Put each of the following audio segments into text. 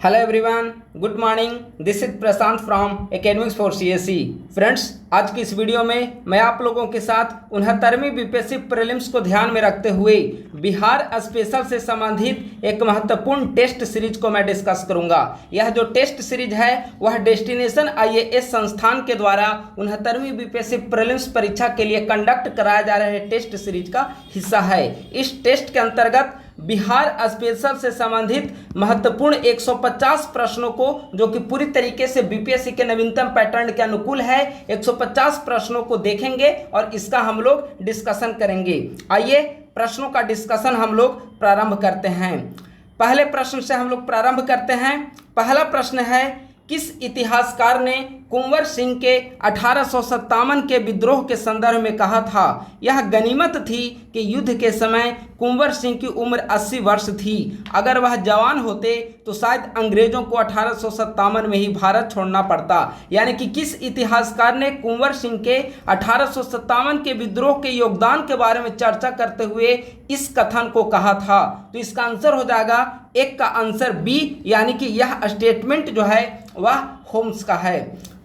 Hello everyone, good morning. This is Prashant from academics for CSE. Friends, आज की इस video में मैं आप लोगों के साथ 69वीं बीपीएससी प्रीलिम्स को ध्यान में रखते हुए बिहार स्पेशल से संबंधित एक महत्वपूर्ण टेस्ट सीरीज को मैं डिस्कस करूंगा। यह जो टेस्ट सीरीज है वह डेस्टिनेशन आईएएस संस्थान के द्वारा 69वीं बीपीएससी प्रीलिम्स परीक्षा के लिए कंडक्ट कराया जा रहे टेस्ट सीरीज का हिस्सा है। इस टेस्ट के अंतर्गत बिहार स्पेशल से संबंधित महत्वपूर्ण 150 प्रश्नों को, जो कि पूरी तरीके से बीपीएससी के नवीनतम पैटर्न के अनुकूल है, 150 प्रश्नों को देखेंगे और इसका हम लोग डिस्कशन करेंगे। आइए प्रश्नों का डिस्कशन हम लोग प्रारंभ करते हैं। पहले प्रश्न से हम लोग प्रारंभ करते हैं। पहला प्रश्न है, किस इतिहासकार ने कुंवर सिंह के 1857 के विद्रोह के संदर्भ में कहा था, यह गनीमत थी कि युद्ध के समय कुंवर सिंह की उम्र 80 वर्ष थी। अगर वह जवान होते तो शायद अंग्रेजों को 1857 में ही भारत छोड़ना पड़ता। यानी कि किस इतिहासकार ने कुंवर सिंह के 1857 के विद्रोह के योगदान के बारे में चर्चा करते हुए इस कथन को कहा था। तो इसका आंसर हो जाएगा एक का आंसर बी, यानी कि यह स्टेटमेंट जो है वह होम्स का है।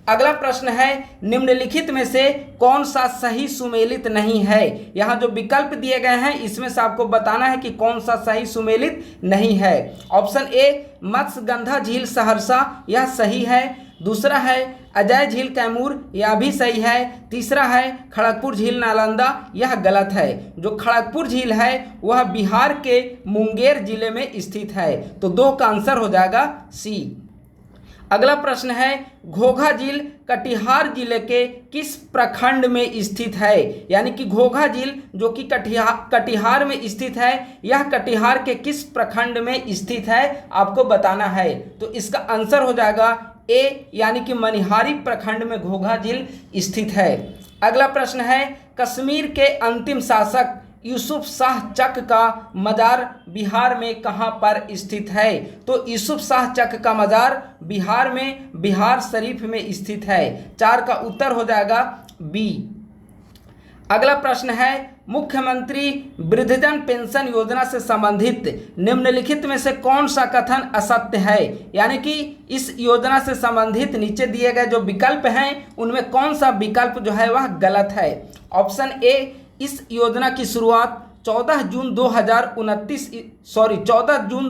अगला प्रश्न है, निम्नलिखित में से कौन सा सही सुमेलित नहीं है। यहाँ जो विकल्प दिए गए हैं इसमें से आपको बताना है कि कौन सा सही सुमेलित नहीं है। ऑप्शन ए, मत्स्यगंधा झील सहरसा, यह सही है। दूसरा है अजय झील कैमूर, यह भी सही है। तीसरा है खड़गपुर झील नालंदा, यह गलत है। जो खड़गपुर झील है वह बिहार के मुंगेर जिले में स्थित है। तो दो का आंसर हो जाएगा सी। अगला प्रश्न है, घोघा झील कटिहार जिले के किस प्रखंड में स्थित है। यानी कि घोघा झील जो कि कटिहार में स्थित है, यह कटिहार के किस प्रखंड में स्थित है आपको बताना है। तो इसका आंसर हो जाएगा ए, यानी कि मनिहारी प्रखंड में घोघा झील स्थित है। अगला प्रश्न है, कश्मीर के अंतिम शासक यूसुफ शाह चक का मजार बिहार में कहाँ पर स्थित है। तो यूसुफ शाह चक का मजार बिहार में बिहार शरीफ में स्थित है। 4 का उत्तर हो जाएगा बी। अगला प्रश्न है, मुख्यमंत्री वृद्धजन पेंशन योजना से संबंधित निम्नलिखित में से कौन सा कथन असत्य है। यानी कि इस योजना से संबंधित नीचे दिए गए जो विकल्प हैं उनमें कौन सा विकल्प जो है वह गलत है। ऑप्शन ए, इस योजना की शुरुआत 14 जून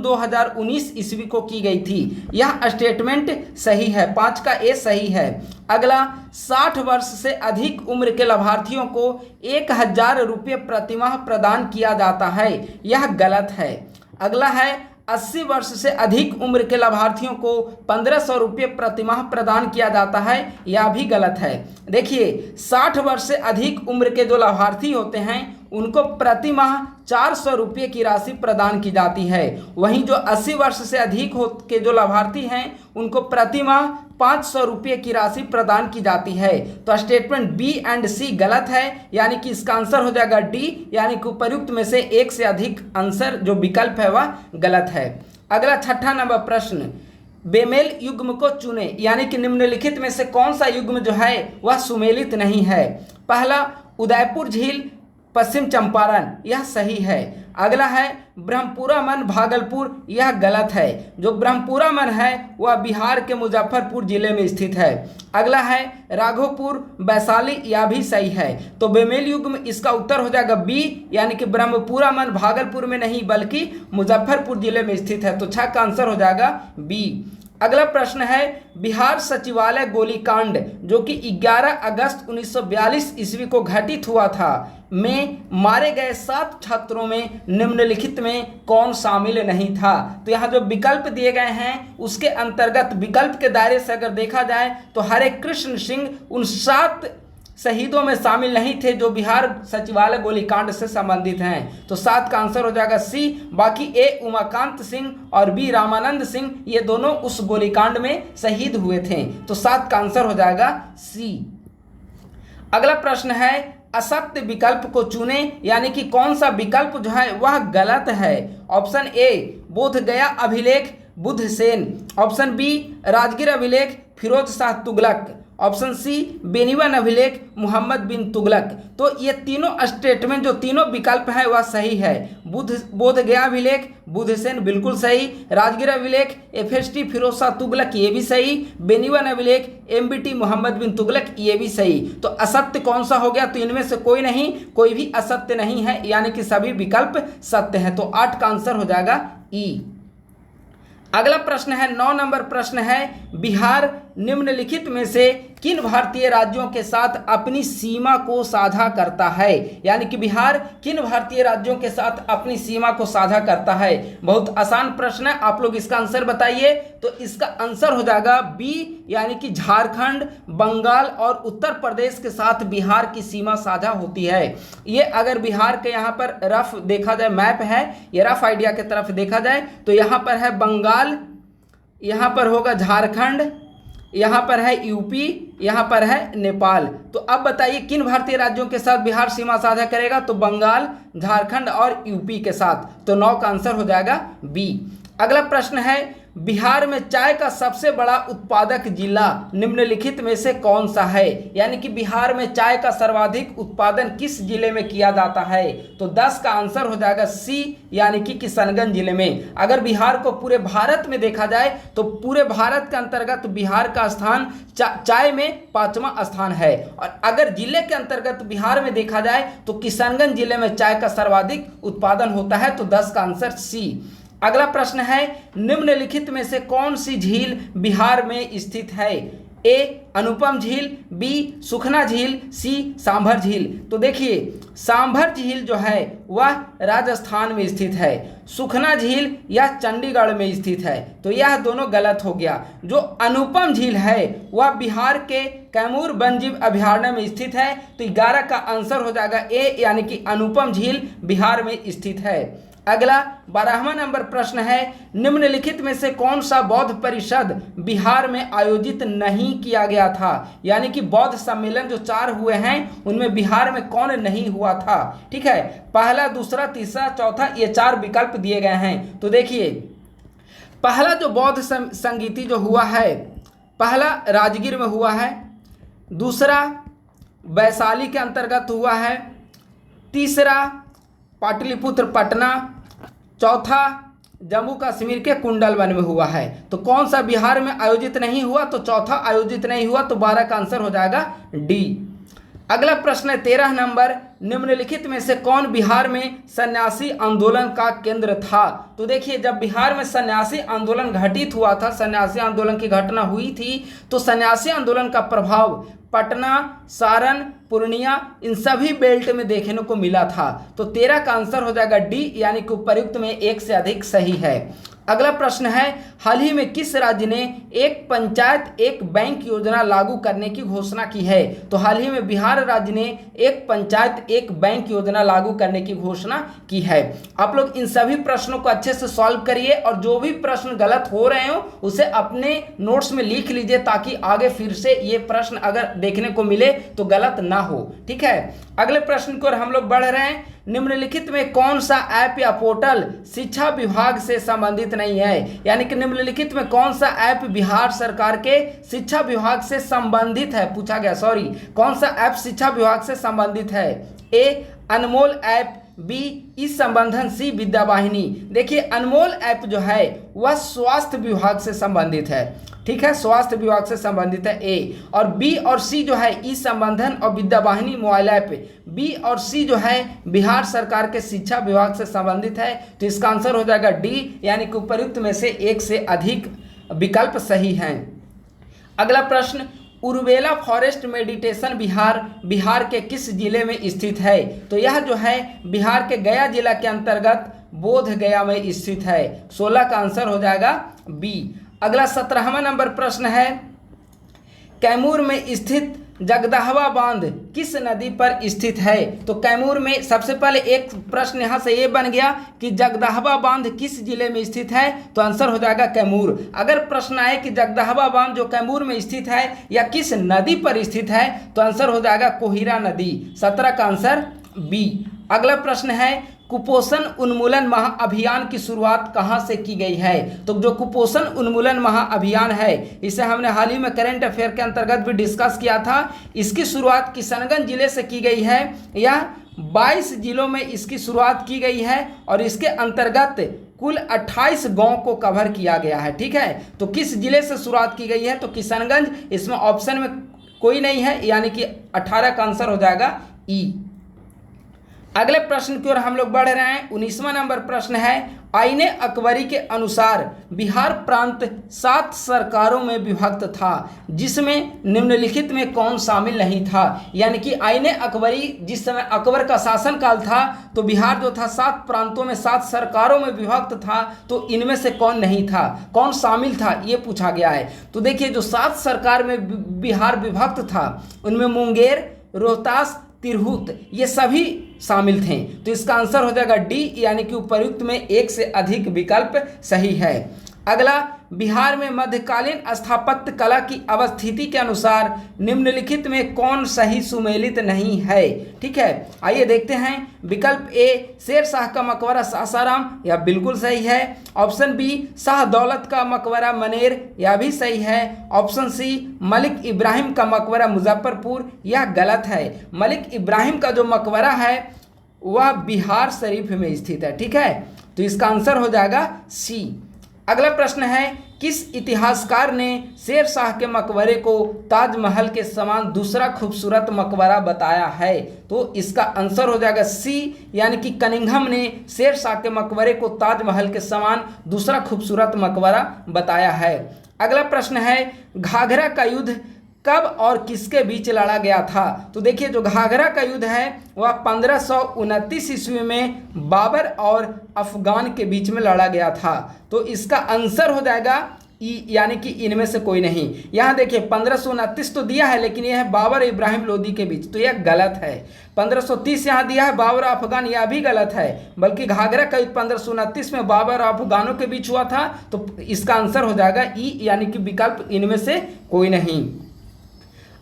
2019 ईस्वी को की गई थी, यह स्टेटमेंट सही है। 5 का ए सही है। अगला, 60 वर्ष से अधिक उम्र के लाभार्थियों को 1000 रुपये प्रतिमाह प्रदान किया जाता है, यह गलत है। अगला है, 80 वर्ष से अधिक उम्र के लाभार्थियों को 1500 रुपये प्रतिमाह प्रदान किया जाता है, यह भी गलत है। देखिए, 60 वर्ष से अधिक उम्र के जो लाभार्थी होते हैं उनको प्रति माह 400 रुपये की राशि प्रदान की जाती है। वहीं जो 80 वर्ष से अधिक के जो लाभार्थी हैं उनको प्रति माह 500 रुपये की राशि प्रदान की जाती है। तो स्टेटमेंट बी एंड सी गलत है, यानी कि इसका आंसर हो जाएगा डी, यानी कि उपर्युक्त में से एक से अधिक आंसर जो विकल्प है वह गलत है। अगला 6ठा नंबर प्रश्न, बेमेल युग्म को चुने। यानी कि निम्नलिखित में से कौन सा युग्म जो है वह सुमेलित नहीं है। पहला, उदयपुर झील पश्चिम चंपारण, यह सही है। अगला है ब्रह्मपुरा मन भागलपुर, यह गलत है। जो ब्रह्मपुरा मन है वह बिहार के मुजफ्फरपुर जिले में स्थित है। अगला है राघोपुर वैशाली, यह भी सही है। तो बेमेल युग्म इसका उत्तर हो जाएगा बी, यानी कि ब्रह्मपुरा मन भागलपुर में नहीं बल्कि मुजफ्फरपुर जिले में स्थित है। तो 6 का आंसर हो जाएगा बी। अगला प्रश्न है, बिहार सचिवालय गोलीकांड जो कि 11 अगस्त 1942 ईस्वी को घटित हुआ था में मारे गए 7 छात्रों में निम्नलिखित में कौन शामिल नहीं था। तो यहाँ जो विकल्प दिए गए हैं उसके अंतर्गत विकल्प के दायरे से अगर देखा जाए तो हरे कृष्ण सिंह उन 7 शहीदों में शामिल नहीं थे जो बिहार सचिवालय गोलीकांड से संबंधित हैं। तो 7 का आंसर हो जाएगा सी। बाकी ए उमाकांत सिंह और बी रामानंद सिंह, ये दोनों उस गोलीकांड में शहीद हुए थे। तो 7 का आंसर हो जाएगा सी। अगला प्रश्न है, असत्य विकल्प को चुने। यानी कि कौन सा विकल्प जो है वह गलत है। ऑप्शन ए, बोध गया अभिलेख बुद्ध सेन। ऑप्शन बी, राजगीर अभिलेख फिरोज शाह तुगलक। ऑप्शन सी बेनीवन अभिलेख, मोहम्मद बिन तुगलक। तो ये तीनों स्टेटमेंट जो तीनों विकल्प हैं वह सही है। बोध गया अभिलेख बुधसेन बिल्कुल सही, राजगिर अभिलेख FST फिरोज शाह तुगलक ये भी सही, बेनीवन अभिलेख MBT मोहम्मद बिन तुगलक ये भी सही। तो असत्य कौन सा हो गया? तो इनमें से कोई नहीं, कोई भी असत्य नहीं है, यानी कि सभी विकल्प सत्य हैं। तो 8 का आंसर हो जाएगा ई। अगला प्रश्न है 9 नंबर प्रश्न है, बिहार निम्नलिखित में से किन भारतीय राज्यों के साथ अपनी सीमा को साझा करता है? यानी कि बिहार किन भारतीय राज्यों के साथ अपनी सीमा को साझा करता है? बहुत आसान प्रश्न है, आप लोग इसका आंसर बताइए। तो इसका आंसर हो जाएगा बी, यानी कि झारखंड, बंगाल और उत्तर प्रदेश के साथ बिहार की सीमा साझा होती है। ये अगर बिहार के यहाँ पर रफ देखा जाए, मैप है ये, रफ आइडिया की तरफ देखा जाए तो यहाँ पर है बंगाल, यहाँ पर होगा झारखंड, यहाँ पर है यूपी, यहाँ पर है नेपाल। तो अब बताइए किन भारतीय राज्यों के साथ बिहार सीमा साझा करेगा? तो बंगाल, झारखंड और यूपी के साथ। तो 9 का आंसर हो जाएगा बी। अगला प्रश्न है, बिहार में चाय का सबसे बड़ा उत्पादक जिला निम्नलिखित में से कौन सा है? यानी कि बिहार में चाय का सर्वाधिक उत्पादन किस जिले में किया जाता है? तो 10 का आंसर हो जाएगा सी, यानी कि किशनगंज जिले में। अगर बिहार को पूरे भारत में देखा जाए तो पूरे भारत के अंतर्गत बिहार का स्थान चाय में 5वां स्थान है, और अगर जिले के अंतर्गत बिहार में देखा जाए तो किशनगंज जिले में चाय का सर्वाधिक उत्पादन होता है। तो 10 का आंसर सी। अगला प्रश्न है, निम्नलिखित में से कौन सी झील बिहार में स्थित है? ए अनुपम झील, बी सुखना झील, सी सांभर झील। तो देखिए सांभर झील जो है वह राजस्थान में स्थित है, सुखना झील या चंडीगढ़ में स्थित है। तो यह दोनों गलत हो गया। जो अनुपम झील है वह बिहार के कैमूर वन्यजीव अभयारण्य में स्थित है। तो 11 का आंसर हो जाएगा ए, यानी कि अनुपम झील बिहार में स्थित है। अगला 12वां नंबर प्रश्न है, निम्नलिखित में से कौन सा बौद्ध परिषद बिहार में आयोजित नहीं किया गया था? यानी कि बौद्ध सम्मेलन जो 4 हुए हैं उनमें बिहार में कौन नहीं हुआ था? ठीक है, पहला, दूसरा, तीसरा, चौथा, ये 4 विकल्प दिए गए हैं। तो देखिए पहला जो बौद्ध संगीति जो हुआ है, पहला राजगीर में हुआ है, दूसरा वैशाली के अंतर्गत हुआ है, तीसरा पाटलिपुत्र पटना, चौथा जम्मू कश्मीर के कुंडलवन में हुआ है। तो कौन सा बिहार में आयोजित नहीं हुआ? तो चौथा आयोजित नहीं हुआ। तो 12 का आंसर हो जाएगा डी। अगला प्रश्न है 13 नंबर, निम्नलिखित में से कौन बिहार में सन्यासी आंदोलन का केंद्र था? तो देखिए जब बिहार में सन्यासी आंदोलन घटित हुआ था, सन्यासी आंदोलन की घटना हुई थी, तो सन्यासी आंदोलन का प्रभाव पटना, सारण, पूर्णिया इन सभी बेल्ट में देखने को मिला था। तो 13 का आंसर हो जाएगा डी, यानी कि उपर्युक्त में 1 से अधिक सही है। अगला प्रश्न है, हाल ही में किस राज्य ने एक पंचायत एक बैंक योजना लागू करने की घोषणा की है? तो हाल ही में बिहार राज्य ने एक पंचायत एक बैंक योजना लागू करने की घोषणा की है। आप लोग इन सभी प्रश्नों को अच्छे से सॉल्व करिए और जो भी प्रश्न गलत हो रहे हो उसे अपने नोट्स में लिख लीजिए, ताकि आगे फिर से ये प्रश्न अगर देखने को मिले तो गलत ना हो। ठीक है, अगले प्रश्न की ओर हम लोग बढ़ रहे हैं। निम्नलिखित में कौन सा ऐप या पोर्टल शिक्षा विभाग से संबंधित नहीं है? यानी कि निम्नलिखित में कौन सा ऐप बिहार सरकार के शिक्षा विभाग से संबंधित है, पूछा गया, सॉरी, कौन सा ऐप शिक्षा विभाग से संबंधित है? ए अनमोल ऐप, बी ई संबंधन, सी विद्यावाहिनी। देखिए अनमोल ऐप जो है वह स्वास्थ्य विभाग से संबंधित है। ठीक है, स्वास्थ्य विभाग से संबंधित है ए। और बी और सी जो है ई संबंधन और विद्यावाहिनी मोबाइल ऐप, बी और सी जो है बिहार सरकार के शिक्षा विभाग से संबंधित है। तो इसका आंसर हो जाएगा डी, यानी कि उपर्युक्त में से 1 से अधिक विकल्प सही हैं। अगला प्रश्न, उर्वेला फॉरेस्ट मेडिटेशन बिहार के किस जिले में स्थित है? तो यह जो है बिहार के गया जिला के अंतर्गत बोध गया में स्थित है। 16 का आंसर हो जाएगा बी। अगला 17वां नंबर प्रश्न है, कैमूर में स्थित जगदहवा बांध किस नदी पर स्थित है? तो कैमूर में सबसे पहले एक प्रश्न यहाँ से ये बन गया कि जगदहवा बांध किस जिले में स्थित है? तो आंसर हो जाएगा कैमूर। अगर प्रश्न आए कि जगदहवा बांध जो कैमूर में स्थित है या किस नदी पर स्थित है, तो आंसर हो जाएगा कोहिरा नदी। 17 का आंसर बी। अगला प्रश्न है, कुपोषण उन्मूलन महाअभियान की शुरुआत कहाँ से की गई है? तो जो कुपोषण उन्मूलन महाअभियान है इसे हमने हाल ही में करंट अफेयर के अंतर्गत भी डिस्कस किया था। इसकी शुरुआत किशनगंज जिले से की गई है। यह 22 जिलों में इसकी शुरुआत की गई है और इसके अंतर्गत कुल 28 गांव को कवर किया गया है। ठीक है, तो किस जिले से शुरुआत की गई है? तो किशनगंज। इसमें ऑप्शन में कोई नहीं है, यानी कि 18 का आंसर हो जाएगा ई। अगले प्रश्न की ओर हम लोग बढ़ रहे हैं। 19वां नंबर प्रश्न है, आईने अकबरी के अनुसार बिहार प्रांत 7 सरकारों में विभक्त था, जिसमें निम्नलिखित में कौन शामिल नहीं था? यानी कि आईने अकबरी जिस समय अकबर का शासनकाल था तो बिहार जो था 7 प्रांतों में 7 सरकारों में विभक्त था, तो इनमें से कौन नहीं था, कौन शामिल था, ये पूछा गया है। तो देखिए जो 7 सरकार में बिहार विभक्त था उनमें मुंगेर, रोहतास, तिरहुत ये सभी शामिल थे। तो इसका आंसर हो जाएगा डी, यानी कि उपर्युक्त में एक से अधिक विकल्प सही है। अगला, बिहार में मध्यकालीन स्थापत्य कला की अवस्थिति के अनुसार निम्नलिखित में कौन सही सुमेलित नहीं है? ठीक है, आइए देखते हैं। विकल्प ए शेर शाह का मकबरा सासाराम, यह बिल्कुल सही है। ऑप्शन बी शाह दौलत का मकबरा मनेर, यह भी सही है। ऑप्शन सी मलिक इब्राहिम का मकबरा मुजफ्फरपुर, यह गलत है। मलिक इब्राहिम का जो मकबरा है वह बिहार शरीफ में स्थित है। ठीक है, तो इसका आंसर हो जाएगा सी। अगला प्रश्न है, किस इतिहासकार ने शेर शाह के मकबरे को ताजमहल के समान दूसरा खूबसूरत मकबरा बताया है? तो इसका आंसर हो जाएगा सी, यानी कि कनिंघम ने शेर शाह के मकबरे को ताजमहल के समान दूसरा खूबसूरत मकबरा बताया है। अगला प्रश्न है, घाघरा का युद्ध कब और किसके बीच लड़ा गया था? तो देखिए जो घाघरा का युद्ध है वह 1529 ईस्वी में बाबर और अफगान के बीच में लड़ा गया था। तो इसका आंसर हो जाएगा ई, यानी कि इनमें से कोई नहीं। यहाँ देखिए 1529 तो दिया है, लेकिन यह है बाबर इब्राहिम लोदी के बीच, तो यह गलत है। 1530 यहाँ दिया है बाबर और अफगान, यह भी गलत है। बल्कि घाघरा का युद्ध 1529 में बाबर और अफगानों के बीच हुआ था। तो इसका आंसर हो जाएगा ई, यानी कि विकल्प इनमें से कोई नहीं।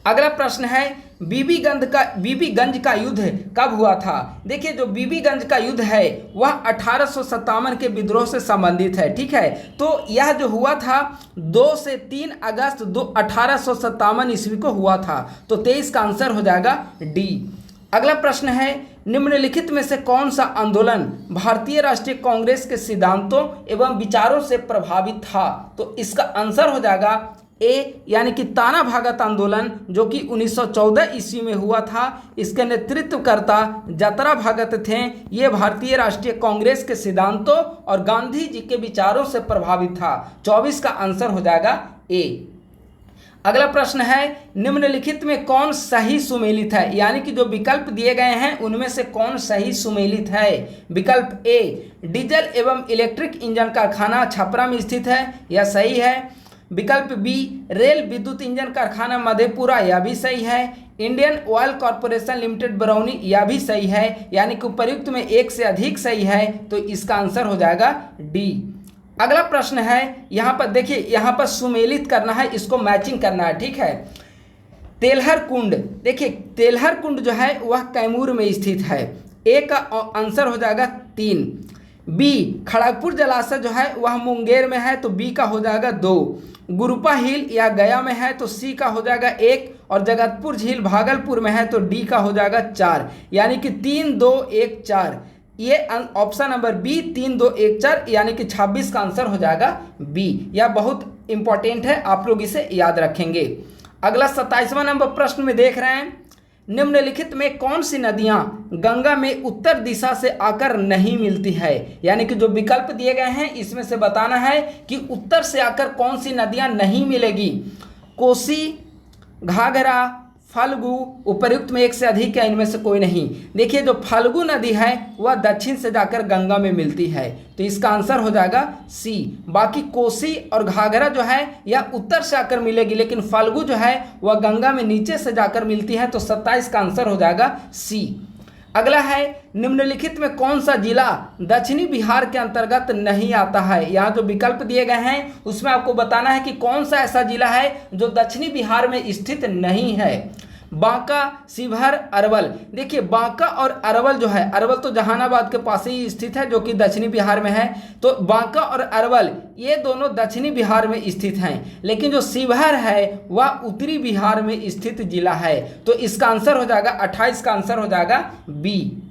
अगला प्रश्न है, बीबीगंज का युद्ध कब हुआ था? देखिए जो बीबीगंज का युद्ध है वह 1857 के विद्रोह से संबंधित है। ठीक है, तो यह जो हुआ था 2 से 3 अगस्त 1857 ईस्वी को हुआ था। तो 23 का आंसर हो जाएगा डी। अगला प्रश्न है, निम्नलिखित में से कौन सा आंदोलन भारतीय राष्ट्रीय कांग्रेस के सिद्धांतों एवं विचारों से प्रभावित था? तो इसका आंसर हो जाएगा ए, यानी कि ताना भागत आंदोलन, जो कि 1914 ईस्वी में हुआ था। इसके नेतृत्वकर्ता जतरा भगत थे। ये भारतीय राष्ट्रीय कांग्रेस के सिद्धांतों और गांधी जी के विचारों से प्रभावित था। 24 का आंसर हो जाएगा ए। अगला प्रश्न है, निम्नलिखित में कौन सही सुमेलित है? यानी कि जो विकल्प दिए गए हैं उनमें से कौन सही सुमेलित है? विकल्प ए डीजल एवं इलेक्ट्रिक इंजन कारखाना छपरा में स्थित है, यह सही है। विकल्प बी रेल विद्युत इंजन कारखाना मधेपुरा, यह भी सही है। Indian oil corporation limited Barauni, यह भी सही है। यानी कि उपर्युक्त में एक से अधिक सही है, तो इसका आंसर हो जाएगा डी। अगला प्रश्न है, यहाँ पर देखिए, यहाँ पर सुमेलित करना है, इसको मैचिंग करना है। ठीक है, तेलहर कुंड, देखिए तेलहर कुंड जो है वह कैमूर में स्थित है। ए का आंसर हो जाएगा 3। बी खड़गपुर जलाशय जो है वह मुंगेर में है, तो बी का हो जाएगा 2। गुरुपा हिल या गया में है, तो सी का हो जाएगा 1। और जगतपुर झील भागलपुर में है, तो डी का हो जाएगा 4। यानी कि 3, 2, 1, 4। ये ऑप्शन नंबर बी 3, 2, 1, 4, यानी कि 26 का आंसर हो जाएगा बी। यह बहुत इंपॉर्टेंट है, आप लोग इसे याद रखेंगे। अगला 27वां नंबर प्रश्न में देख रहे हैं, निम्नलिखित में कौन सी नदियां गंगा में उत्तर दिशा से आकर नहीं मिलती है? यानी कि जो विकल्प दिए गए हैं इसमें से बताना है कि उत्तर से आकर कौन सी नदियां नहीं मिलेगी। कोसी, घाघरा, फाल्गु, उपर्युक्त में एक से अधिक या इनमें से कोई नहीं। देखिए जो फाल्गु नदी है वह दक्षिण से जाकर गंगा में मिलती है, तो इसका आंसर हो जाएगा सी। बाकी कोसी और घाघरा जो है यह उत्तर से आकर मिलेगी, लेकिन फाल्गु जो है वह गंगा में नीचे से जाकर मिलती है, तो 27 का आंसर हो जाएगा सी। अगला है, निम्नलिखित में कौन सा जिला दक्षिणी बिहार के अंतर्गत नहीं आता है? यहाँ जो विकल्प दिए गए हैं उसमें आपको बताना है कि कौन सा ऐसा जिला है जो दक्षिणी बिहार में स्थित नहीं है। बांका, शिवहर, अरवल। देखिए बांका और अरवल जो है, अरवल तो जहानाबाद के पास ही स्थित है जो कि दक्षिणी बिहार में है। तो बांका और अरवल ये दोनों दक्षिणी बिहार में स्थित हैं, लेकिन जो शिवहर है वह उत्तरी बिहार में स्थित जिला है। तो इसका आंसर हो जाएगा 28 का आंसर हो जाएगा बी।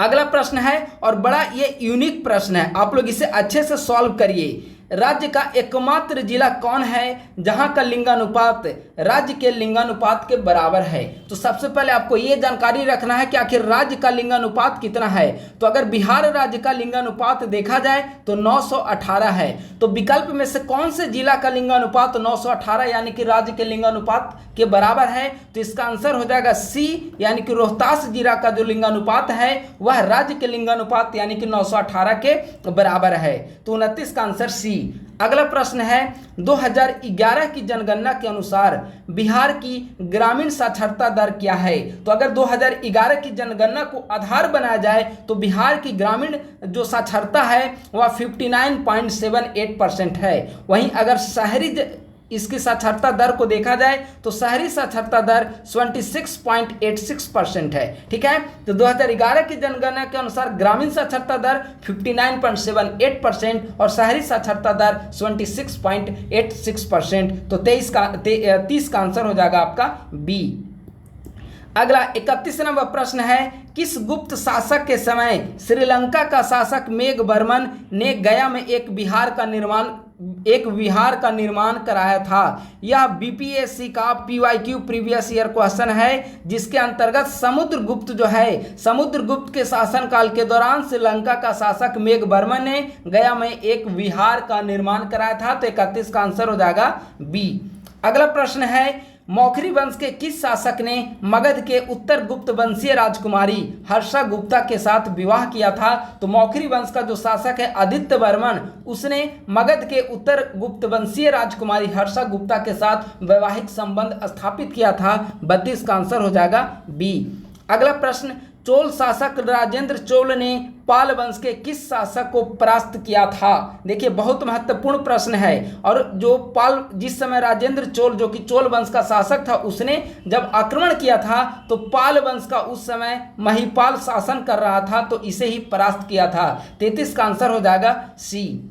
अगला प्रश्न है और बड़ा ये यूनिक प्रश्न है, आप लोग इसे अच्छे से सॉल्व करिए। राज्य का एकमात्र जिला कौन है जहां का लिंगानुपात राज्य के लिंगानुपात के बराबर है? तो सबसे पहले आपको यह जानकारी रखना है कि आखिर राज्य का लिंगानुपात कितना है। तो अगर बिहार राज्य का लिंगानुपात देखा जाए तो 918 है। तो विकल्प में से कौन से जिला का लिंगानुपात 918 यानी कि राज्य के लिंगानुपात के बराबर है? तो इसका आंसर हो जाएगा सी, यानी कि रोहतास जिला का जो लिंगानुपात है वह राज्य के लिंगानुपात यानी कि 918 के बराबर है। तो 29 का आंसर सी। अगला प्रश्न है 2011 की जनगणना के अनुसार बिहार की ग्रामीण साक्षरता दर क्या है? तो अगर 2011 की जनगणना को आधार बनाया जाए तो बिहार की ग्रामीण जो साक्षरता है वह 59.78% है। वहीं अगर शहरी इसकी साक्षरता दर को देखा जाए तो शहरी साक्षरता दर 26.86% है। ठीक है, तो 2011 की जनगणना के अनुसार ग्रामीण साक्षरता दर 59.78% और शहरी साक्षरता दर 26.86%। तो 30 का आंसर हो जाएगा आपका बी। अगला 31 नंबर प्रश्न है, किस गुप्त शासक के समय श्रीलंका का शासक मेघवर्मन ने गया में एक विहार का निर्माण कराया था? यह बीपीएससी का PYQ प्रीवियस ईयर क्वेश्चन है, जिसके अंतर्गत समुद्रगुप्त के शासनकाल के दौरान श्रीलंका का शासक मेघवर्मन ने गया में एक विहार का निर्माण कराया था। तो 31 का आंसर हो जाएगा बी। अगला प्रश्न है, मौखरी वंश के किस शासक ने मगध के उत्तर गुप्त वंशीय राजकुमारी हर्षा गुप्ता के साथ विवाह किया था? तो मौखरी वंश का जो शासक है आदित्य वर्मन, उसने मगध के उत्तर गुप्त वंशीय राजकुमारी हर्षा गुप्ता के साथ वैवाहिक संबंध स्थापित किया था। 32 का आंसर हो जाएगा बी। अगला प्रश्न, चोल शासक राजेंद्र चोल ने पाल वंश के किस शासक को परास्त किया था? देखिए बहुत महत्वपूर्ण प्रश्न है। और जो जिस समय राजेंद्र चोल जो कि चोल वंश का शासक था, उसने जब आक्रमण किया था तो पाल वंश का उस समय महिपाल शासन कर रहा था, तो इसे ही परास्त किया था। 33 का आंसर हो जाएगा सी।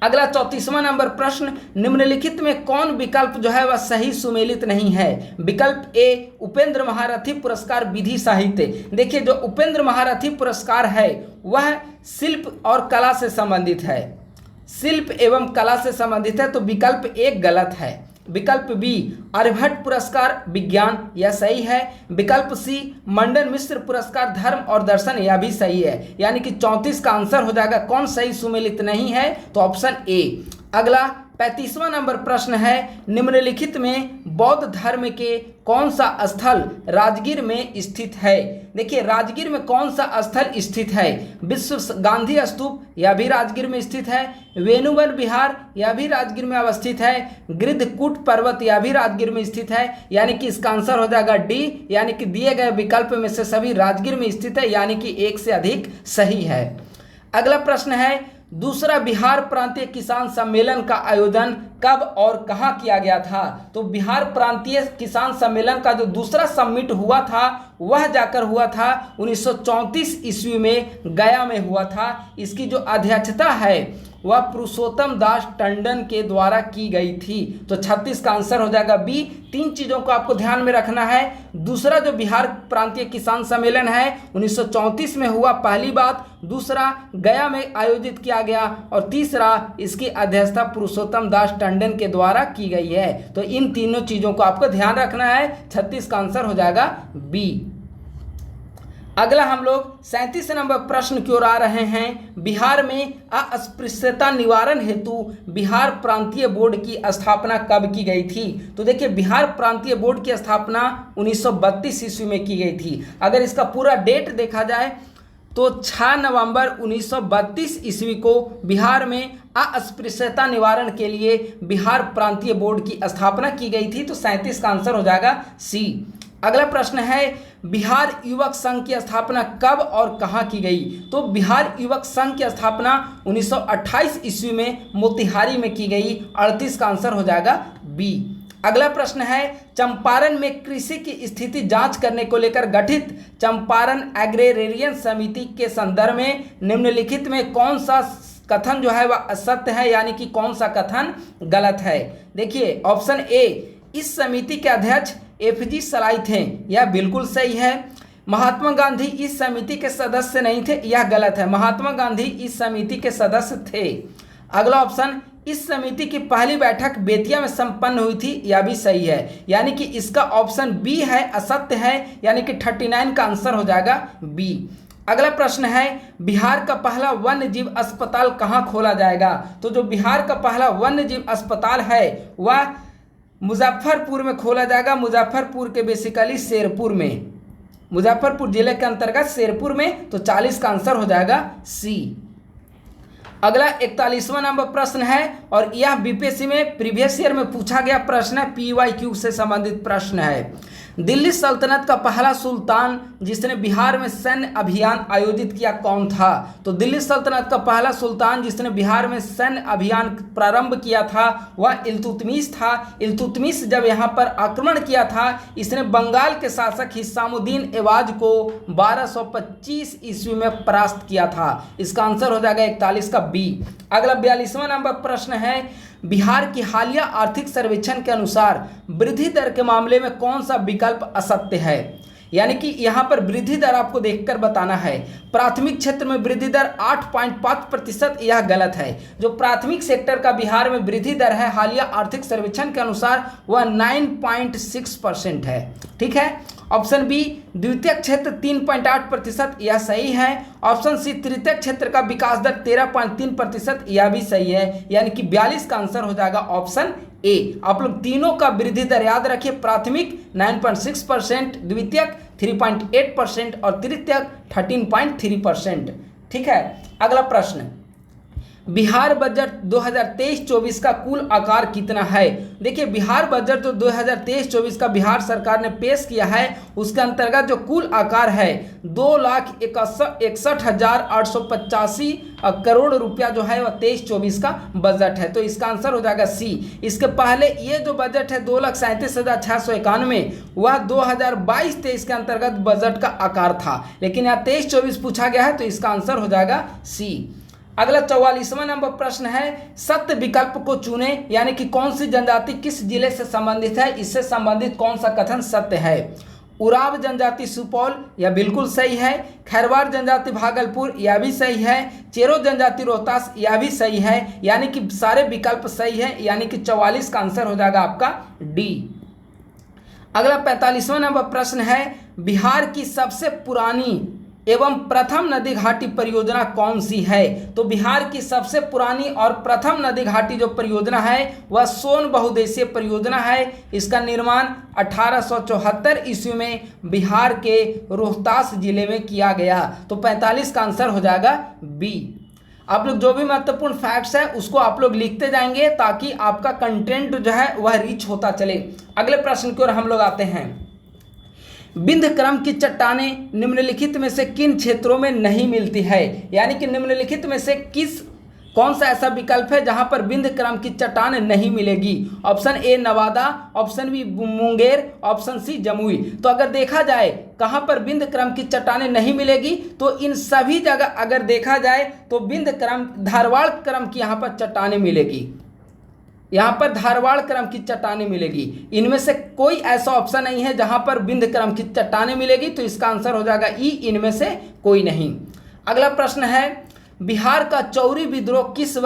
अगला 34वां नंबर प्रश्न, निम्नलिखित में कौन विकल्प जो है वह सही सुमेलित नहीं है? विकल्प ए उपेंद्र महारथी पुरस्कार विधि साहित्य। देखिए जो उपेंद्र महारथी पुरस्कार है वह शिल्प और कला से संबंधित है, शिल्प एवं कला से संबंधित है, तो विकल्प ए गलत है। विकल्प बी आर्यभट्ट पुरस्कार विज्ञान, यह सही है। विकल्प सी मंडन मिश्र पुरस्कार धर्म और दर्शन, यह भी सही है। यानी कि 34 का आंसर हो जाएगा कौन सही सुमेलित नहीं है? तो ऑप्शन ए। अगला 35वां नंबर प्रश्न है, निम्नलिखित में बौद्ध धर्म के कौन सा स्थल राजगीर में स्थित है? देखिए राजगीर में कौन सा स्थल स्थित है? विश्व गांधी स्तूप, यह भी राजगीर में स्थित है। वेणुवन विहार, यह भी राजगीर में अवस्थित है। गृद्धकूट पर्वत, यह भी राजगीर में स्थित है। यानी कि इसका आंसर हो जाएगा डी, यानी कि दिए गए विकल्प में से सभी राजगीर में स्थित है, यानी कि एक से अधिक सही है। अगला प्रश्न है, दूसरा बिहार प्रांतीय किसान सम्मेलन का आयोजन कब और कहां किया गया था? तो बिहार प्रांतीय किसान सम्मेलन का जो दूसरा समिट हुआ था वह जाकर हुआ था 1934 ईस्वी में गया में हुआ था। इसकी जो अध्यक्षता है वह पुरुषोत्तम दास टंडन के द्वारा की गई थी। तो 36 का आंसर हो जाएगा बी। 3 चीज़ों को आपको ध्यान में रखना है। दूसरा जो बिहार प्रांतीय किसान सम्मेलन है 1934 में हुआ, पहली बात। दूसरा गया में आयोजित किया गया, और तीसरा इसकी अध्यक्षता पुरुषोत्तम दास टंडन के द्वारा की गई है। तो इन तीनों चीज़ों को आपको ध्यान रखना है। 36 का आंसर हो जाएगा बी। अगला हम लोग 37 नंबर प्रश्न की ओर आ रहे हैं। बिहार में अस्पृश्यता निवारण हेतु बिहार प्रांतीय बोर्ड की स्थापना कब की गई थी? तो देखिए बिहार प्रांतीय बोर्ड की स्थापना 1932 ईस्वी में की गई थी। अगर इसका पूरा डेट देखा जाए तो 6 नवंबर 1932 ईस्वी को बिहार में अस्पृश्यता निवारण के लिए बिहार प्रांतीय बोर्ड की स्थापना की गई थी। तो 37 का आंसर हो जाएगा सी। अगला प्रश्न है, बिहार युवक संघ की स्थापना कब और कहां की गई? तो बिहार युवक संघ की स्थापना 1928 ईस्वी में मोतिहारी में की गई। 38 का आंसर हो जाएगा बी। अगला प्रश्न है, चंपारण में कृषि की स्थिति जांच करने को लेकर गठित चंपारण एग्रेरियन समिति के संदर्भ में निम्नलिखित में कौन सा कथन जो है वह असत्य है, यानी कि कौन सा कथन गलत है। देखिए ऑप्शन ए, इस समिति के अध्यक्ष एफजी सलाई थे, यह बिल्कुल सही है। महात्मा गांधी इस समिति के सदस्य नहीं थे, यह गलत है। महात्मा गांधी इस समिति के सदस्य थे। अगला ऑप्शन, इस समिति की पहली बैठक बेतिया में संपन्न हुई थी, यह भी सही है, यानी कि इसका ऑप्शन बी है, असत्य है, यानी कि 39 का आंसर हो जाएगा बी। अगला प्रश्न है, बिहार का पहला वन्य जीव अस्पताल कहाँ खोला जाएगा। तो जो बिहार का पहला वन्य जीव अस्पताल है वह मुजफ्फरपुर में खोला जाएगा। मुजफ्फरपुर के बेसिकली शेरपुर में, मुजफ्फरपुर जिले के अंतर्गत शेरपुर में। तो 40 का आंसर हो जाएगा सी। अगला 41वां नंबर प्रश्न है और यह बीपीएससी में प्रीवियस ईयर में पूछा गया प्रश्न है, पीवाईक्यू से संबंधित प्रश्न है। दिल्ली सल्तनत का पहला सुल्तान जिसने बिहार में सैन्य अभियान आयोजित किया कौन था। तो दिल्ली सल्तनत का पहला सुल्तान जिसने बिहार में सैन्य अभियान प्रारंभ किया था वह इल्तुतमिश था। इल्तुतमिश जब यहाँ पर आक्रमण किया था, इसने बंगाल के शासक हिसामुद्दीन ऐवाज को 1225 ईस्वी में परास्त किया था। इसका आंसर हो जाएगा 41 का बी। अगला 42वां नंबर प्रश्न है, बिहार की हालिया आर्थिक सर्वेक्षण के अनुसार वृद्धि दर के मामले में कौन सा विकल्प असत्य है। यानी कि यहाँ पर वृद्धि दर आपको देखकर बताना है। प्राथमिक क्षेत्र में वृद्धि दर 8.5%, यह गलत है। जो प्राथमिक सेक्टर का बिहार में वृद्धि दर है हालिया आर्थिक सर्वेक्षण के अनुसार वह 9.6% है। ठीक है। ऑप्शन बी, द्वितीयक क्षेत्र 3.8%, यह सही है। ऑप्शन सी, तृतीयक क्षेत्र का विकास दर 13.3%, यह भी सही है, यानी कि 42 का आंसर हो जाएगा ऑप्शन ए। आप लोग तीनों का वृद्धि दर याद रखिए, प्राथमिक 9.6%, द्वितीयक 3.8% और तृतीयक 13.3%। ठीक है। अगला प्रश्न, बिहार बजट 2023-24 का कुल आकार कितना है। देखिए बिहार बजट जो 2023-24 का बिहार सरकार ने पेश किया है उसके अंतर्गत जो कुल आकार है 2,61,885 करोड़ रुपया जो है वह 23-24 का बजट है। तो इसका आंसर हो जाएगा सी। इसके पहले ये जो बजट है 2,37,691 वह 2022-23 के अंतर्गत बजट का आकार था, लेकिन यहाँ 23-24 पूछा गया है तो इसका आंसर हो जाएगा सी। अगला 44वां नंबर प्रश्न है, सत्य विकल्प को चुने, यानी कि कौन सी जनजाति किस जिले से संबंधित है, इससे संबंधित कौन सा कथन सत्य है। उराव जनजाति सुपौल, यह बिल्कुल सही है। खैरवार जनजाति भागलपुर, यह भी सही है। चेरो जनजाति रोहतास, यह भी सही है, यानी कि सारे विकल्प सही है, यानी कि 44 का आंसर हो जाएगा आपका डी। अगला 45वां नंबर प्रश्न है, बिहार की सबसे पुरानी एवं प्रथम नदी घाटी परियोजना कौन सी है। तो बिहार की सबसे पुरानी और प्रथम नदी घाटी जो परियोजना है वह सोन बहुउद्देशीय परियोजना है। इसका निर्माण 1874 ईस्वी में बिहार के रोहतास जिले में किया गया। तो 45 का आंसर हो जाएगा बी। आप लोग जो भी महत्वपूर्ण फैक्ट्स है उसको आप लोग लिखते जाएंगे ताकि आपका कंटेंट जो है वह रीच होता चले। अगले प्रश्न की ओर हम लोग आते हैं। बिंद क्रम की चट्टानें निम्नलिखित में से किन क्षेत्रों में नहीं मिलती है, यानी कि निम्नलिखित में से कौन सा ऐसा विकल्प है जहां पर बिंद क्रम की चट्टान नहीं मिलेगी। Option A Nawada, option B Munger, option C Jamui. तो अगर देखा जाए कहां पर बिंद क्रम की चट्टानें नहीं मिलेगी तो इन सभी जगह अगर देखा जाए तो बिंद क्रम धारवाड़ क्रम की यहां पर चट्टानें मिलेगी। यहाँ पर धारवाड़ क्रम की चट्टानें मिलेगी। इनमें से कोई ऐसा ऑप्शन नहीं है जहाँ पर बिंद क्रम की चट्टानें मिलेगी, तो इसका आंसर हो जाएगा ई, इनमें से कोई नहीं। अगला प्रश्न है, बिहार का चौरी विद्रोह किस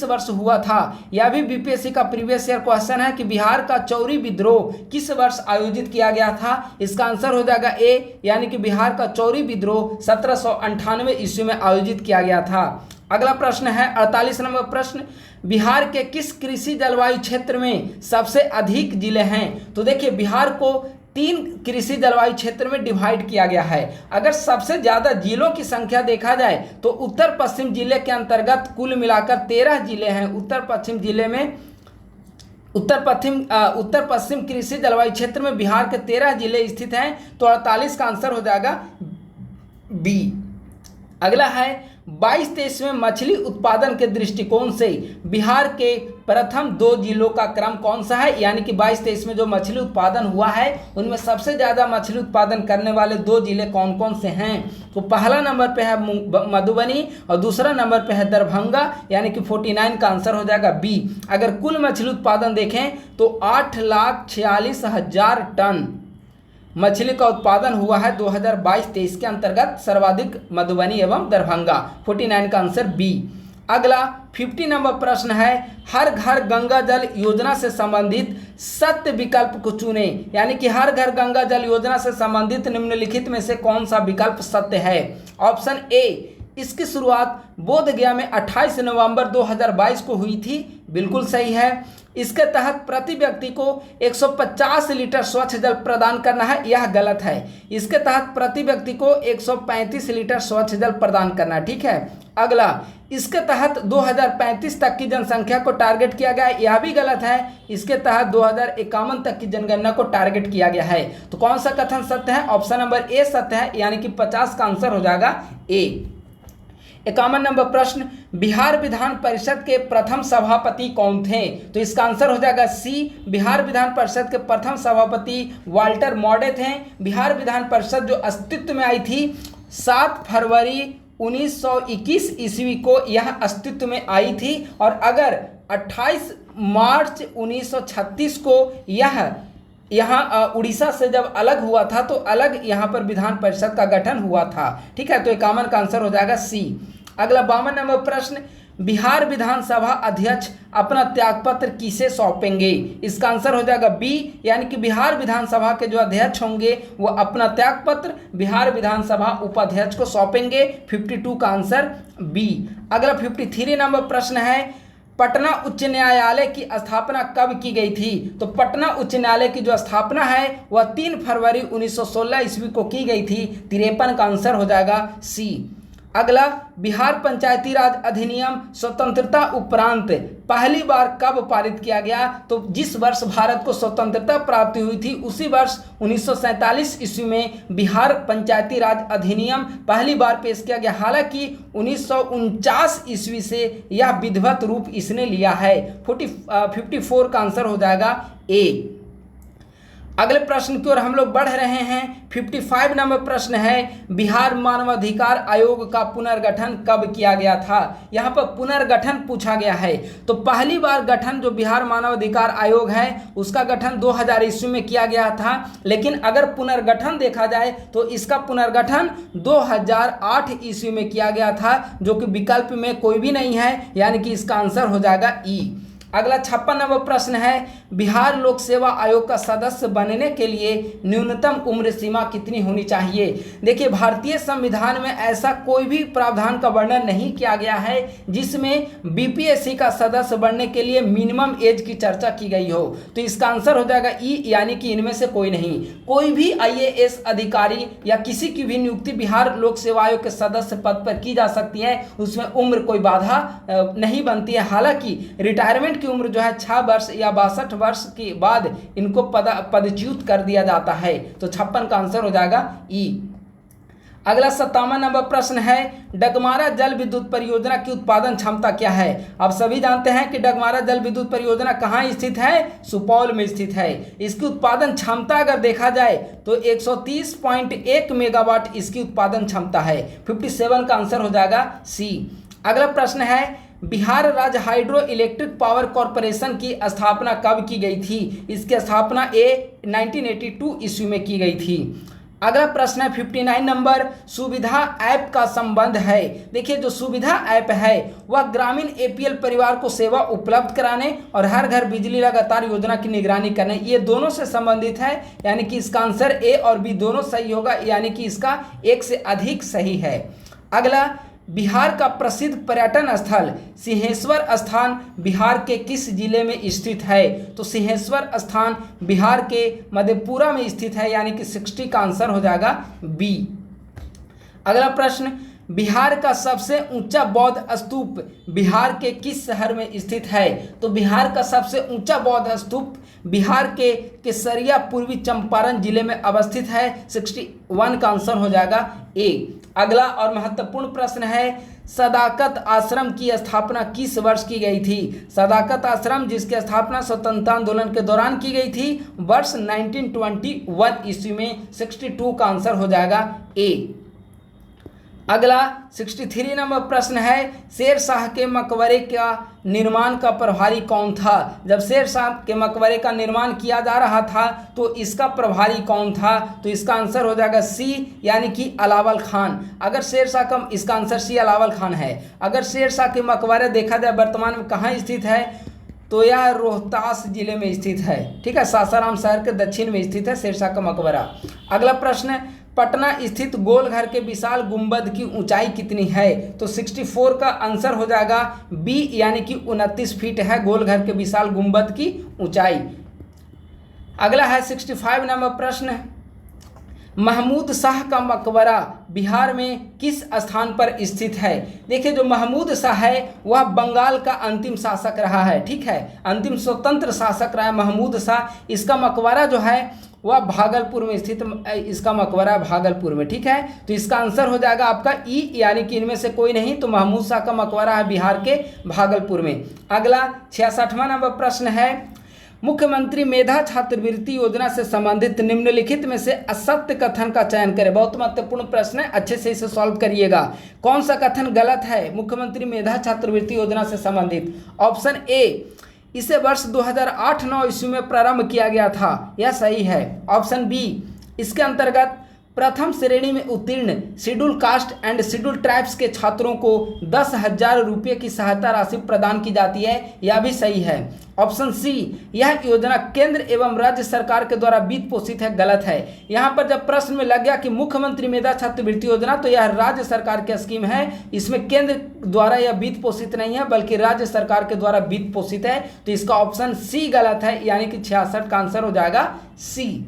वर्ष हुआ था। यह भी बीपीएससी का प्रीवियस ईयर क्वेश्चन है कि बिहार का चौरी विद्रोह किस वर्ष आयोजित किया गया था। इसका आंसर हो जाएगा ए, यानी कि बिहार का चौरी विद्रोह 1798 ईस्वी में आयोजित किया गया था। अगला प्रश्न है 48 नंबर प्रश्न, बिहार के किस कृषि जलवायु क्षेत्र में सबसे अधिक जिले हैं। तो देखिए बिहार को 3 कृषि जलवायु क्षेत्र में डिवाइड किया गया है। अगर सबसे ज़्यादा जिलों की संख्या देखा जाए तो उत्तर पश्चिम जिले के अंतर्गत कुल मिलाकर 13 जिले हैं। उत्तर पश्चिम जिले में उत्तर पश्चिम कृषि जलवायु क्षेत्र में बिहार के 13 जिले स्थित हैं। तो 48 का आंसर हो जाएगा बी। अगला है, 22-23 में मछली उत्पादन के दृष्टिकोण से बिहार के प्रथम 2 जिलों का क्रम कौन सा है, यानी कि 22-23 में जो मछली उत्पादन हुआ है उनमें सबसे ज़्यादा मछली उत्पादन करने वाले 2 जिले कौन कौन से हैं। तो पहला नंबर पे है मधुबनी और दूसरा नंबर पे है दरभंगा, यानी कि 49 का आंसर हो जाएगा बी। अगर कुल मछली उत्पादन देखें तो 8,46,000 टन मछली का उत्पादन हुआ है 2022-23 के अंतर्गत, सर्वाधिक मधुबनी एवं दरभंगा, 49 का आंसर बी। अगला 50 नंबर प्रश्न है, हर घर गंगा जल योजना से संबंधित सत्य विकल्प को चुने, यानी कि हर घर गंगा जल योजना से संबंधित निम्नलिखित में से कौन सा विकल्प सत्य है। ऑप्शन ए, इसकी शुरुआत बोधगया में 28 नवंबर 2022 को हुई थी, बिल्कुल सही है। इसके तहत प्रति व्यक्ति को 150 लीटर स्वच्छ जल प्रदान करना है, यह गलत है। इसके तहत प्रति व्यक्ति को 135 लीटर स्वच्छ जल प्रदान करना है, ठीक है। अगला, इसके तहत 2035 तक की जनसंख्या को टारगेट किया गया है, यह भी गलत है। इसके तहत 2051 तक की जनगणना को टारगेट किया गया है। तो कौन सा कथन सत्य है? ऑप्शन नंबर ए सत्य है, यानी कि 50 का आंसर हो जाएगा ए। 51 नंबर प्रश्न, बिहार विधान परिषद के प्रथम सभापति कौन थे? तो इसका आंसर हो जाएगा सी। बिहार विधान परिषद के प्रथम सभापति वाल्टर मॉडे थे। बिहार विधान परिषद जो अस्तित्व में आई थी 7 फरवरी 1921 ईस्वी को यह अस्तित्व में आई थी, और अगर 28 मार्च 1936 को यहाँ उड़ीसा से जब अलग हुआ था तो अलग यहाँ पर विधान परिषद का गठन हुआ था, ठीक है। तो 51 का आंसर हो जाएगा सी। अगला 52 नंबर प्रश्न, बिहार विधानसभा अध्यक्ष अपना त्यागपत्र किसे सौंपेंगे? इसका आंसर हो जाएगा बी, यानी कि बिहार विधानसभा के जो अध्यक्ष होंगे वो अपना त्यागपत्र बिहार विधानसभा उपाध्यक्ष को सौंपेंगे, 52 का आंसर बी। अगला 53 नंबर प्रश्न है, पटना उच्च न्यायालय की स्थापना कब की गई थी? तो पटना उच्च न्यायालय की जो स्थापना है वह 3 फरवरी 1916 ईस्वी को की गई थी, 53 का आंसर हो जाएगा सी। अगला, बिहार पंचायती राज अधिनियम स्वतंत्रता उपरांत पहली बार कब पारित किया गया? तो जिस वर्ष भारत को स्वतंत्रता प्राप्ति हुई थी उसी वर्ष 1947 ईस्वी में बिहार पंचायती राज अधिनियम पहली बार पेश किया गया। हालांकि 1949 ईस्वी से यह विधिवत रूप इसने लिया है, 54 का आंसर हो जाएगा ए। अगले प्रश्न की ओर हम लोग बढ़ रहे हैं। 55 नंबर प्रश्न है, बिहार मानवाधिकार आयोग का पुनर्गठन कब किया गया था? यहाँ पर पुनर्गठन पूछा गया है। तो पहली बार गठन जो बिहार मानवाधिकार आयोग है उसका गठन 2000 ईस्वी में किया गया था, लेकिन अगर पुनर्गठन देखा जाए तो इसका पुनर्गठन 2008 ईस्वी में किया गया था, जो कि विकल्प में कोई भी नहीं है, यानी कि इसका आंसर हो जाएगा ई। अगला 56 नंबर प्रश्न है, बिहार लोक सेवा आयोग का सदस्य बनने के लिए न्यूनतम उम्र सीमा कितनी होनी चाहिए? देखिए, भारतीय संविधान में ऐसा कोई भी प्रावधान का वर्णन नहीं किया गया है जिसमें बीपीएससी का सदस्य बनने के लिए मिनिमम एज की चर्चा की गई हो। तो इसका आंसर हो जाएगा ई, यानी कि इनमें से कोई नहीं। कोई भी आईएएस अधिकारी या किसी की भी नियुक्ति बिहार लोक सेवा आयोग के सदस्य पद पर की जा सकती है, उसमें उम्र कोई बाधा नहीं बनती है। हालांकि रिटायरमेंट की उम्र जो है 6 वर्ष या 62 वर्ष के बाद इनको पदच्युत कर दिया जाता है। तो 56 का आंसर हो जाएगा ई। अगला 57 नंबर प्रश्न है, डगमारा जल विद्युत परियोजना की उत्पादन क्षमता क्या है? आप सभी जानते हैं कि डगमारा जल विद्युत परियोजना कहाँ स्थित है? सुपौल में स्थित है। इसकी उत्पादन क्षमता अगर देखा जाए तो 130.1 मेगावाट इसकी उत्पादन क्षमता है, 57 का आंसर हो जाएगा सी। अगला प्रश्न है, बिहार राज्य हाइड्रो इलेक्ट्रिक पावर कॉरपोरेशन की स्थापना कब की गई थी? इसकी स्थापना 1982 ईस्वी में की गई थी। अगला प्रश्न है 59 नंबर, सुविधा ऐप का संबंध है। देखिए, जो सुविधा ऐप है वह ग्रामीण एपीएल परिवार को सेवा उपलब्ध कराने और हर घर बिजली लगातार योजना की निगरानी करने, ये दोनों से संबंधित है, यानी कि इसका आंसर ए और बी दोनों सही होगा, यानी कि इसका एक से अधिक सही है। अगला, बिहार का प्रसिद्ध पर्यटन स्थल सिंहेश्वर स्थान बिहार के किस जिले में स्थित है? तो सिंहेश्वर स्थान बिहार के मधेपुरा में स्थित है, यानी कि 60 का आंसर हो जाएगा बी। अगला प्रश्न, बिहार का सबसे ऊंचा बौद्ध स्तूप बिहार के किस शहर में स्थित है? तो बिहार का सबसे ऊंचा बौद्ध स्तूप बिहार के केसरिया पूर्वी चंपारण जिले में अवस्थित है, 61 का आंसर हो जाएगा ए। अगला और महत्वपूर्ण प्रश्न है, सदाकत आश्रम की स्थापना किस वर्ष की गई थी? सदाकत आश्रम जिसकी स्थापना स्वतंत्रता आंदोलन के दौरान की गई थी, वर्ष 1921 ईस्वी में। 62 का आंसर हो जाएगा ए। अगला 63 नंबर प्रश्न है, शेर शाह के मकबरे का निर्माण का प्रभारी कौन था? जब शेर शाह के मकबरे का निर्माण किया जा रहा था तो इसका प्रभारी कौन था? तो इसका आंसर हो जाएगा सी, यानी कि अलावल खान। अगर शेर शाह का, इसका आंसर सी अलावल खान है। अगर शेर शाह के मकबरे देखा जाए वर्तमान में कहाँ स्थित है, तो यह रोहतास जिले में स्थित है। ठीक है, सासाराम शहर के दक्षिण में स्थित है शेर शाह का मकबरा। अगला प्रश्न, पटना स्थित गोलघर के विशाल गुंबद की ऊंचाई कितनी है? तो 64 का आंसर हो जाएगा बी, यानी कि 29 फीट है गोलघर के विशाल गुंबद की ऊंचाई। अगला है 65 नंबर प्रश्न, महमूद शाह का मकबरा बिहार में किस स्थान पर स्थित है? देखिए, जो महमूद शाह है वह बंगाल का अंतिम शासक रहा है। ठीक है, अंतिम स्वतंत्र शासक रहा है महमूद शाह। इसका मकबरा जो है वह भागलपुर में स्थित, इसका मकबरा भागलपुर में। ठीक है, तो इसका आंसर हो जाएगा आपका ई, यानी कि इनमें से कोई नहीं। तो महमूद शाह का मकबरा है बिहार के भागलपुर में। अगला 66वां नंबर प्रश्न है, मुख्यमंत्री मेधा छात्रवृत्ति योजना से संबंधित निम्नलिखित में से असत्य कथन का चयन करें। बहुत महत्वपूर्ण प्रश्न है, अच्छे से इसे सॉल्व करिएगा। कौन सा कथन गलत है मुख्यमंत्री मेधा छात्रवृत्ति योजना से संबंधित? ऑप्शन ए, इसे वर्ष 2008-9 ईस्वी में प्रारंभ किया गया था, यह सही है। ऑप्शन बी, इसके अंतर्गत प्रथम श्रेणी में उत्तीर्ण schedule caste and schedule tribes के छात्रों को 10,000 रुपये की सहायता राशि प्रदान की जाती है, यह भी सही है। ऑप्शन सी, यह योजना केंद्र एवं राज्य सरकार के द्वारा वित्त पोषित है, गलत है। यहाँ पर जब प्रश्न में लग गया कि मुख्यमंत्री मेधा छात्रवृत्ति योजना, तो यह राज्य सरकार की स्कीम है, इसमें केंद्र द्वारा यह वित्त पोषित नहीं है बल्कि राज्य सरकार के द्वारा वित्त पोषित है। तो इसका ऑप्शन सी गलत है, यानी कि 66 का आंसर हो जाएगा सी।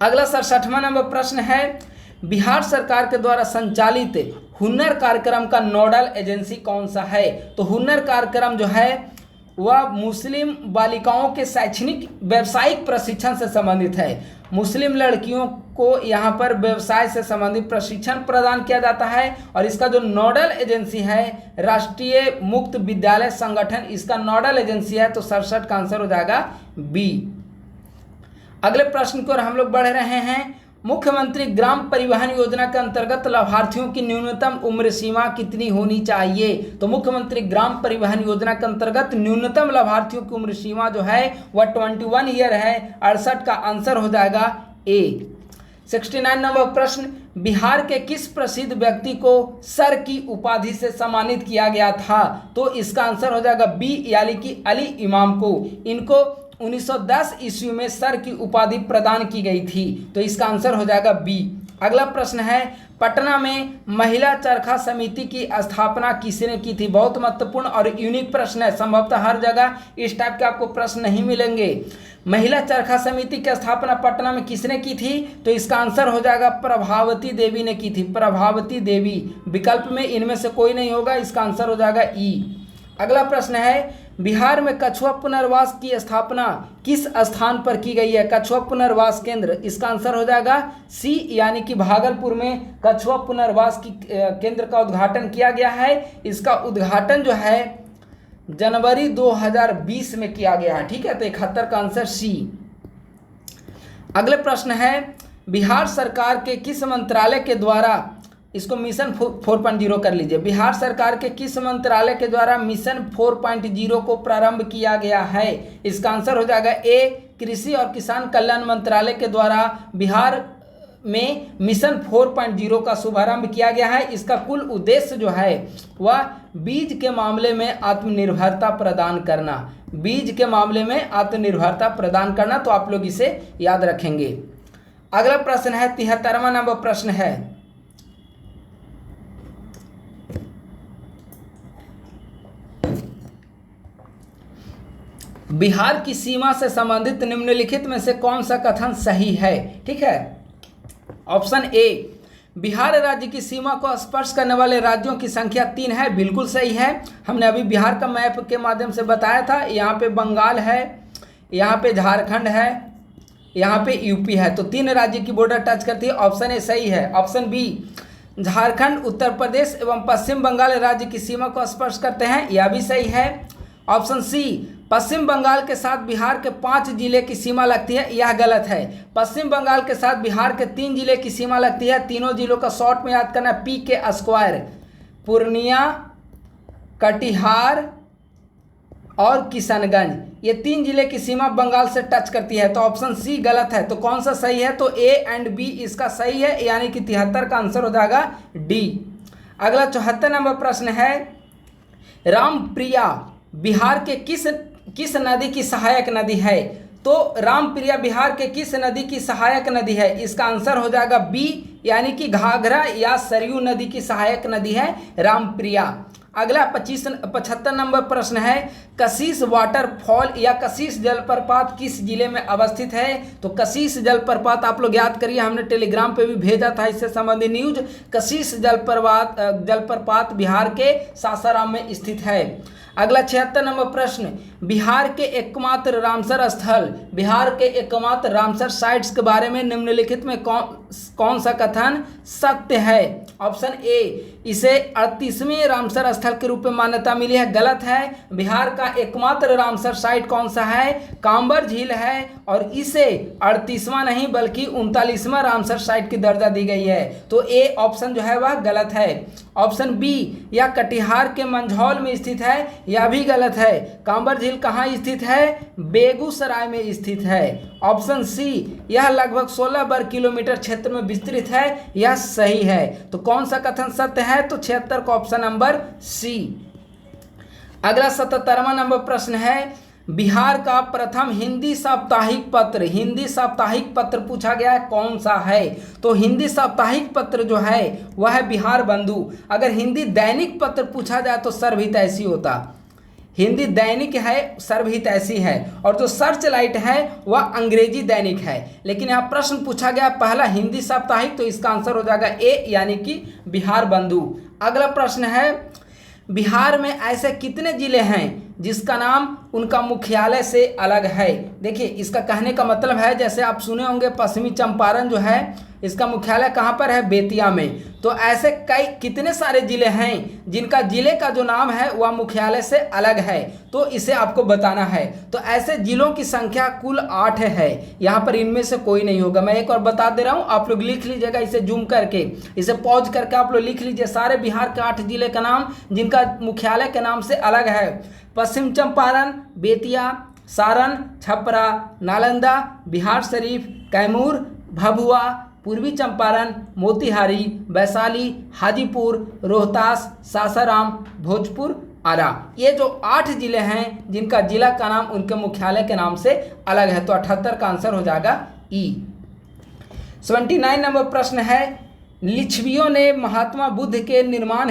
अगला 67वां नंबर प्रश्न है, बिहार सरकार के द्वारा संचालित हुनर कार्यक्रम का नोडल एजेंसी कौन सा है? तो हुनर कार्यक्रम जो है वह मुस्लिम बालिकाओं के शैक्षणिक व्यावसायिक प्रशिक्षण से संबंधित है। मुस्लिम लड़कियों को यहाँ पर व्यवसाय से संबंधित प्रशिक्षण प्रदान किया जाता है और इसका जो नोडल एजेंसी है राष्ट्रीय मुक्त विद्यालय संगठन, इसका नोडल एजेंसी है। तो 67 का आंसर हो जाएगा बी। अगले प्रश्न की ओर हम लोग बढ़ रहे हैं, मुख्यमंत्री ग्राम परिवहन योजना के अंतर्गत लाभार्थियों की न्यूनतम उम्र सीमा कितनी होनी चाहिए? तो मुख्यमंत्री ग्राम परिवहन योजना के अंतर्गत न्यूनतम लाभार्थियों की उम्र सीमा जो है वह 21 ईयर है। 68 का आंसर हो जाएगा ए। 69 नंबर प्रश्न, बिहार के किस प्रसिद्ध व्यक्ति को सर की उपाधि से सम्मानित किया गया था? तो इसका आंसर हो जाएगा बी, यानी कि अली इमाम को। इनको 1910 ईस्वी में सर की उपाधि प्रदान की गई थी। तो इसका आंसर हो जाएगा बी। अगला प्रश्न है, पटना में महिला चरखा समिति की स्थापना किसने की थी? बहुत महत्वपूर्ण और यूनिक प्रश्न है, संभवतः हर जगह इस टाइप के आपको प्रश्न नहीं मिलेंगे। महिला चरखा समिति की स्थापना पटना में किसने की थी? तो इसका आंसर हो जाएगा प्रभावती देवी ने की थी। प्रभावती देवी, विकल्प में इनमें से कोई नहीं होगा, इसका आंसर हो जाएगा ई। अगला प्रश्न है, बिहार में कछुआ पुनर्वास की स्थापना किस स्थान पर की गई है? कछुआ पुनर्वास केंद्र, इसका आंसर हो जाएगा सी, यानी कि भागलपुर में कछुआ पुनर्वास की केंद्र का उद्घाटन किया गया है। इसका उद्घाटन जो है जनवरी 2020 में किया गया है। ठीक है, तो 71 का आंसर सी। अगले प्रश्न है, बिहार सरकार के किस मंत्रालय के द्वारा, इसको मिशन 4.0 कर लीजिए, बिहार सरकार के किस मंत्रालय के द्वारा मिशन 4.0 को प्रारंभ किया गया है? इसका आंसर हो जाएगा ए, कृषि और किसान कल्याण मंत्रालय के द्वारा बिहार में मिशन 4.0 का शुभारंभ किया गया है। इसका कुल उद्देश्य जो है वह बीज के मामले में आत्मनिर्भरता प्रदान करना, बीज के मामले में आत्मनिर्भरता प्रदान करना। तो आप लोग इसे याद रखेंगे। अगला प्रश्न है 73वां नंबर प्रश्न है, बिहार की सीमा से संबंधित निम्नलिखित में से कौन सा कथन सही है? ठीक है, ऑप्शन ए, बिहार राज्य की सीमा को स्पर्श करने वाले राज्यों की संख्या 3 है, बिल्कुल सही है। हमने अभी बिहार का मैप के माध्यम से बताया था। यहाँ पे बंगाल है, यहाँ पे झारखंड है, यहाँ पे यूपी है, तो 3 राज्य की बॉर्डर टच करती है। ऑप्शन ए सही है। ऑप्शन बी, झारखंड, उत्तर प्रदेश एवं पश्चिम बंगाल राज्य की सीमा को स्पर्श करते हैं, यह भी सही है। ऑप्शन सी, पश्चिम बंगाल के साथ बिहार के 5 जिले की सीमा लगती है, यह गलत है। पश्चिम बंगाल के साथ बिहार के 3 जिले की सीमा लगती है। तीनों जिलों का शॉर्ट में याद करना, PK²। पूर्णिया, कटिहार और किशनगंज, ये 3 जिले की सीमा बंगाल से टच करती है। तो ऑप्शन सी गलत है। तो कौन सा सही है? तो ए एंड बी इसका सही है, यानी कि 73 का आंसर हो जाएगा डी। अगला 74 नंबर प्रश्न है, रामप्रिया बिहार के किस नदी की सहायक नदी है? तो रामप्रिया बिहार के किस नदी की सहायक नदी है? इसका आंसर हो जाएगा बी, यानी कि घाघरा या सरयू नदी की सहायक नदी है रामप्रिया। अगला 75 नंबर प्रश्न है, कशीश वाटरफॉल या कशीश जलप्रपात किस जिले में अवस्थित है? तो कशीश जलप्रपात आप लोग याद करिए, हमने टेलीग्राम पे भी भेजा था इससे संबंधित न्यूज। कशीश जलप्रपात बिहार के सासाराम में स्थित है। अगला 76 नंबर प्रश्न, बिहार के एकमात्र रामसर स्थल, बिहार के एकमात्र रामसर साइट्स के बारे में निम्नलिखित में कौन सा कथन सत्य है? ऑप्शन ए, इसे 38वें रामसर स्थल के रूप में मान्यता मिली है, गलत है। बिहार का एकमात्र रामसर साइट कौन सा है? कांबर झील है, और इसे 38वां नहीं बल्कि 39वां रामसर साइट की दर्जा दी गई है। तो ए ऑप्शन जो है वह गलत है। ऑप्शन बी, यह कटिहार के मंझौल में स्थित है, यह भी गलत है। कांबर झील कहाँ स्थित है? बेगूसराय में स्थित है। ऑप्शन सी, यह लगभग 16 वर्ग किलोमीटर क्षेत्र में विस्तृत है, यह सही है। तो कौन सा कथन सत्य है? तो 76 का ऑप्शन नंबर सी। अगला 77वां नंबर प्रश्न है, बिहार का प्रथम हिंदी साप्ताहिक पत्र पूछा गया है, कौन सा है? तो हिंदी साप्ताहिक पत्र जो है वह है बिहार बंधु। अगर हिंदी दैनिक पत्र पूछा जाए तो सर्वहितैषी होता। हिंदी दैनिक है, सर्वहितैषी है, और जो सर्च लाइट है वह अंग्रेजी दैनिक है। लेकिन यहाँ प्रश्न पूछा गया पहला हिंदी साप्ताहिक, तो इसका आंसर हो जाएगा ए, यानी कि बिहार बंधु। अगला प्रश्न है, बिहार में ऐसे कितने जिले हैं जिसका नाम उनका मुख्यालय से अलग है? देखिए, इसका कहने का मतलब है, जैसे आप सुने होंगे पश्चिमी चंपारण जो है इसका मुख्यालय कहाँ पर है? बेतिया में। तो ऐसे कितने सारे जिले हैं जिनका जिले का जो नाम है वह मुख्यालय से अलग है, तो इसे आपको बताना है। तो ऐसे जिलों की संख्या कुल 8 है, यहाँ पर इनमें से कोई नहीं होगा। मैं एक और बता दे रहा हूँ, आप लोग लिख लीजिएगा, इसे जूम करके, इसे पॉज करके आप लोग लिख लीजिए सारे बिहार के 8 जिले का नाम जिनका मुख्यालय के नाम से अलग है। पश्चिम चंपारण, बेतिया, सारण, छपरा, नालंदा, बिहार शरीफ, कैमूर, भभुआ, पूर्वी चंपारण, मोतिहारी, वैशाली, हाजीपुर, रोहतास, सासाराम, भोजपुर, आरा। ये जो 8 जिले हैं जिनका जिला का नाम उनके मुख्यालय के नाम से अलग है। तो 78 का आंसर हो जाएगा ई। 79 नंबर प्रश्न है, लिच्छवियों ने महात्मा बुद्ध के निर्वाण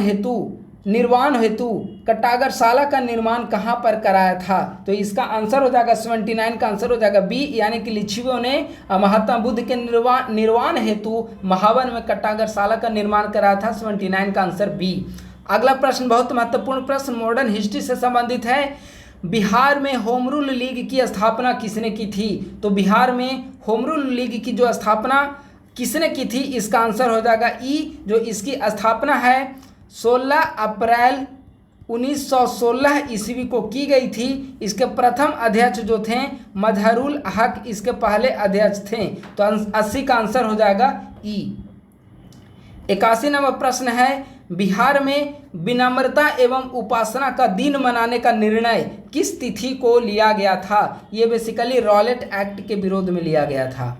हेतु कटागरशाला का निर्माण कहाँ पर कराया था? तो इसका आंसर हो जाएगा 79 का आंसर हो जाएगा बी, यानी कि लिच्छवियों ने महात्मा बुद्ध के निर्वाण हेतु महावन में कटागरशाला का निर्माण कराया था। 79 का आंसर बी। अगला प्रश्न बहुत महत्वपूर्ण प्रश्न, मॉडर्न हिस्ट्री से संबंधित है। बिहार में होम रूल लीग की स्थापना किसने की थी? तो बिहार में होम रूल लीग की जो स्थापना किसने की थी, इसका आंसर हो जाएगा ई। जो इसकी स्थापना है 16 अप्रैल 1916 ईस्वी को की गई थी। इसके प्रथम अध्यक्ष जो थे मजहरुल हक इसके पहले अध्यक्ष थे। तो 80 का आंसर हो जाएगा ई। 81 नंबर प्रश्न है, बिहार में विनम्रता एवं उपासना का दिन मनाने का निर्णय किस तिथि को लिया गया था? ये बेसिकली रॉलेट एक्ट के विरोध में लिया गया था।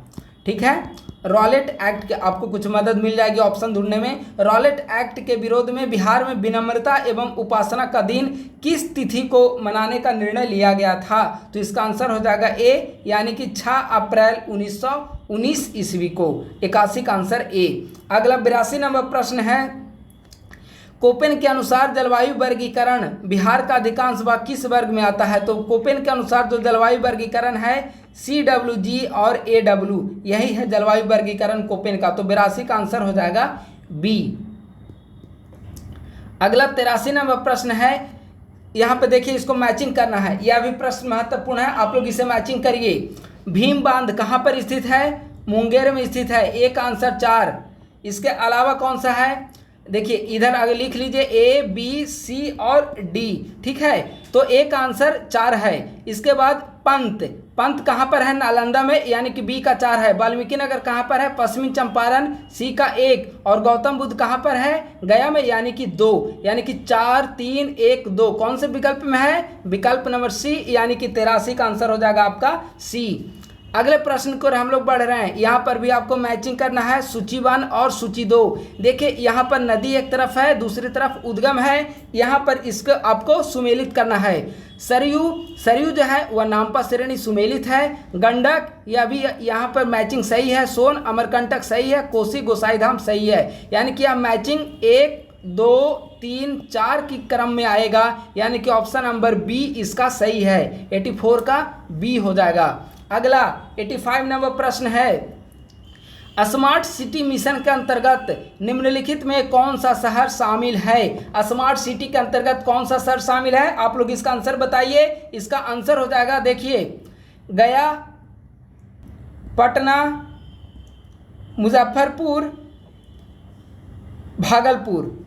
ठीक है, रॉलेट एक्ट के आपको कुछ मदद मिल जाएगी ऑप्शन ढूंढने में। रॉलेट एक्ट के विरोध में बिहार में विनम्रता एवं उपासना का दिन किस तिथि को मनाने का निर्णय लिया गया था? तो इसका आंसर हो जाएगा ए, यानी कि 6 अप्रैल 1919 ईस्वी को। 81 का आंसर ए। अगला 82 नंबर प्रश्न है, कोपेन के अनुसार जलवायु वर्गीकरण बिहार का अधिकांश भाग किस वर्ग में आता है? तो कोपेन के अनुसार जो जलवायु वर्गीकरण है CWG और AW, यही है जलवायु वर्गीकरण कोपेन का। तो 82 का आंसर हो जाएगा बी। अगला 83 नंबर प्रश्न है, यहाँ पे देखिए इसको मैचिंग करना है, यह भी प्रश्न महत्वपूर्ण है, आप लोग इसे मैचिंग करिए। भीम बांध कहाँ पर स्थित है? मुंगेर में स्थित है। ए का आंसर 4, इसके अलावा कौन सा है, देखिए इधर आगे लिख लीजिए ए बी सी और डी, ठीक है। तो ए का आंसर 4 है। इसके बाद पंत, पंत कहाँ पर है, नालंदा में, यानी कि बी का 4 है। वाल्मीकि नगर कहाँ पर है, पश्चिमी चंपारण, सी का 1। और गौतम बुद्ध कहाँ पर है, गया में, यानी कि 2, यानी कि 4 3 1 2 कौन से विकल्प में है, विकल्प नंबर सी, यानी कि 83 का आंसर हो जाएगा आपका सी। अगले प्रश्न को हम लोग बढ़ रहे हैं। यहाँ पर भी आपको मैचिंग करना है सूची 1 और सूची 2। देखिए यहाँ पर नदी एक तरफ है, दूसरी तरफ उद्गम है, यहाँ पर इसको आपको सुमेलित करना है। सरयू, सरयू जो है वह नामपा श्रेणी सुमेलित है। गंडक, यह भी यहाँ पर मैचिंग सही है। सोन, अमरकंटक सही है। कोसी, गोसाईधाम सही है। यानी कि यह मैचिंग 1 2 3 4 की क्रम में आएगा, यानी कि ऑप्शन नंबर बी इसका सही है। 84 का बी हो जाएगा। अगला 85 नंबर प्रश्न है, स्मार्ट सिटी मिशन के अंतर्गत निम्नलिखित में कौन सा शहर शामिल है। स्मार्ट सिटी के अंतर्गत कौन सा शहर शामिल है, आप लोग इसका आंसर बताइए। इसका आंसर हो जाएगा, देखिए गया, पटना, मुजफ्फरपुर, भागलपुर,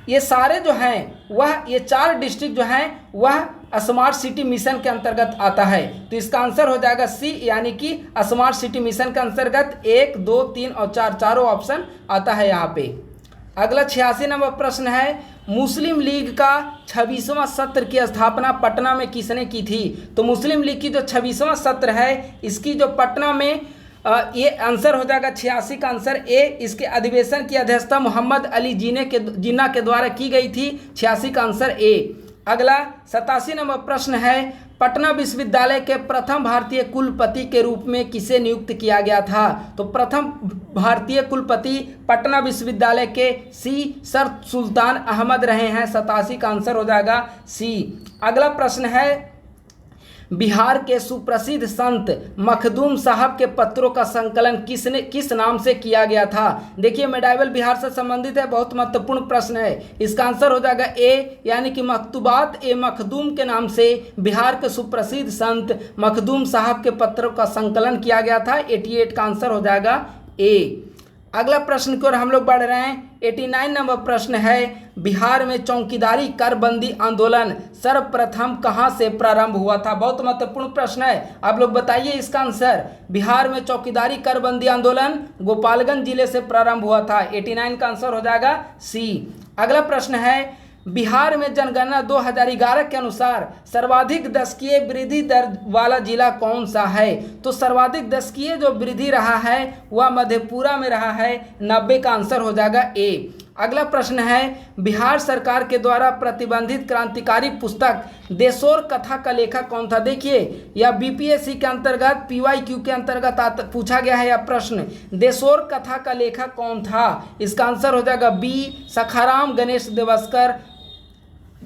ये सारे जो हैं वह, ये 4 डिस्ट्रिक्ट जो हैं वह स्मार्ट सिटी मिशन के अंतर्गत आता है। तो इसका आंसर हो जाएगा सी, यानी कि स्मार्ट सिटी मिशन के अंतर्गत 1 2 3 और 4 चारों ऑप्शन आता है यहाँ पे। अगला 86 नंबर प्रश्न है, मुस्लिम लीग का 26वां सत्र की स्थापना पटना में किसने की थी। तो मुस्लिम लीग की जो 26वां सत्र है, इसकी जो पटना में ये आंसर हो जाएगा 86 का आंसर ए। इसके अधिवेशन की अध्यक्षता मोहम्मद अली जिन्ना के द्वारा की गई थी। 86 का आंसर ए। अगला 87 नंबर प्रश्न है, पटना विश्वविद्यालय के प्रथम भारतीय कुलपति के रूप में किसे नियुक्त किया गया था। तो प्रथम भारतीय कुलपति पटना विश्वविद्यालय के सी सर सुल्तान अहमद रहे हैं। 87 का आंसर हो जाएगा सी। अगला प्रश्न है, बिहार के सुप्रसिद्ध संत मखदूम साहब के पत्रों का संकलन किस नाम से किया गया था। देखिए मेडाइवल बिहार से संबंधित है, बहुत महत्वपूर्ण प्रश्न है। इसका आंसर हो जाएगा ए, यानी कि मकतूबात ए मखदूम के नाम से बिहार के सुप्रसिद्ध संत मखदूम साहब के पत्रों का संकलन किया गया था। 88 का आंसर हो जाएगा ए। अगला प्रश्न की ओर हम लोग बढ़ रहे हैं। 89 नंबर प्रश्न है, बिहार में चौकीदारी करबंदी आंदोलन सर्वप्रथम कहां से प्रारंभ हुआ था। बहुत महत्वपूर्ण प्रश्न है, आप लोग बताइए इसका आंसर। बिहार में चौकीदारी करबंदी आंदोलन गोपालगंज जिले से प्रारंभ हुआ था। 89 का आंसर हो जाएगा सी। अगला प्रश्न है, बिहार में जनगणना 2011 के अनुसार सर्वाधिक दशकीय वृद्धि दर वाला जिला कौन सा है। तो सर्वाधिक दशकीय जो वृद्धि रहा है वह मधेपुरा में रहा है। 90 का आंसर हो जाएगा ए। अगला प्रश्न है, बिहार सरकार के द्वारा प्रतिबंधित क्रांतिकारी पुस्तक देशोर कथा का लेखक कौन था। देखिए यह बीपीएससी के अंतर्गत PYQ के अंतर्गत पूछा गया है यह प्रश्न। देशोर कथा का लेखक कौन था। इसका आंसर हो जाएगा बी, सखाराम गणेश देवस्कर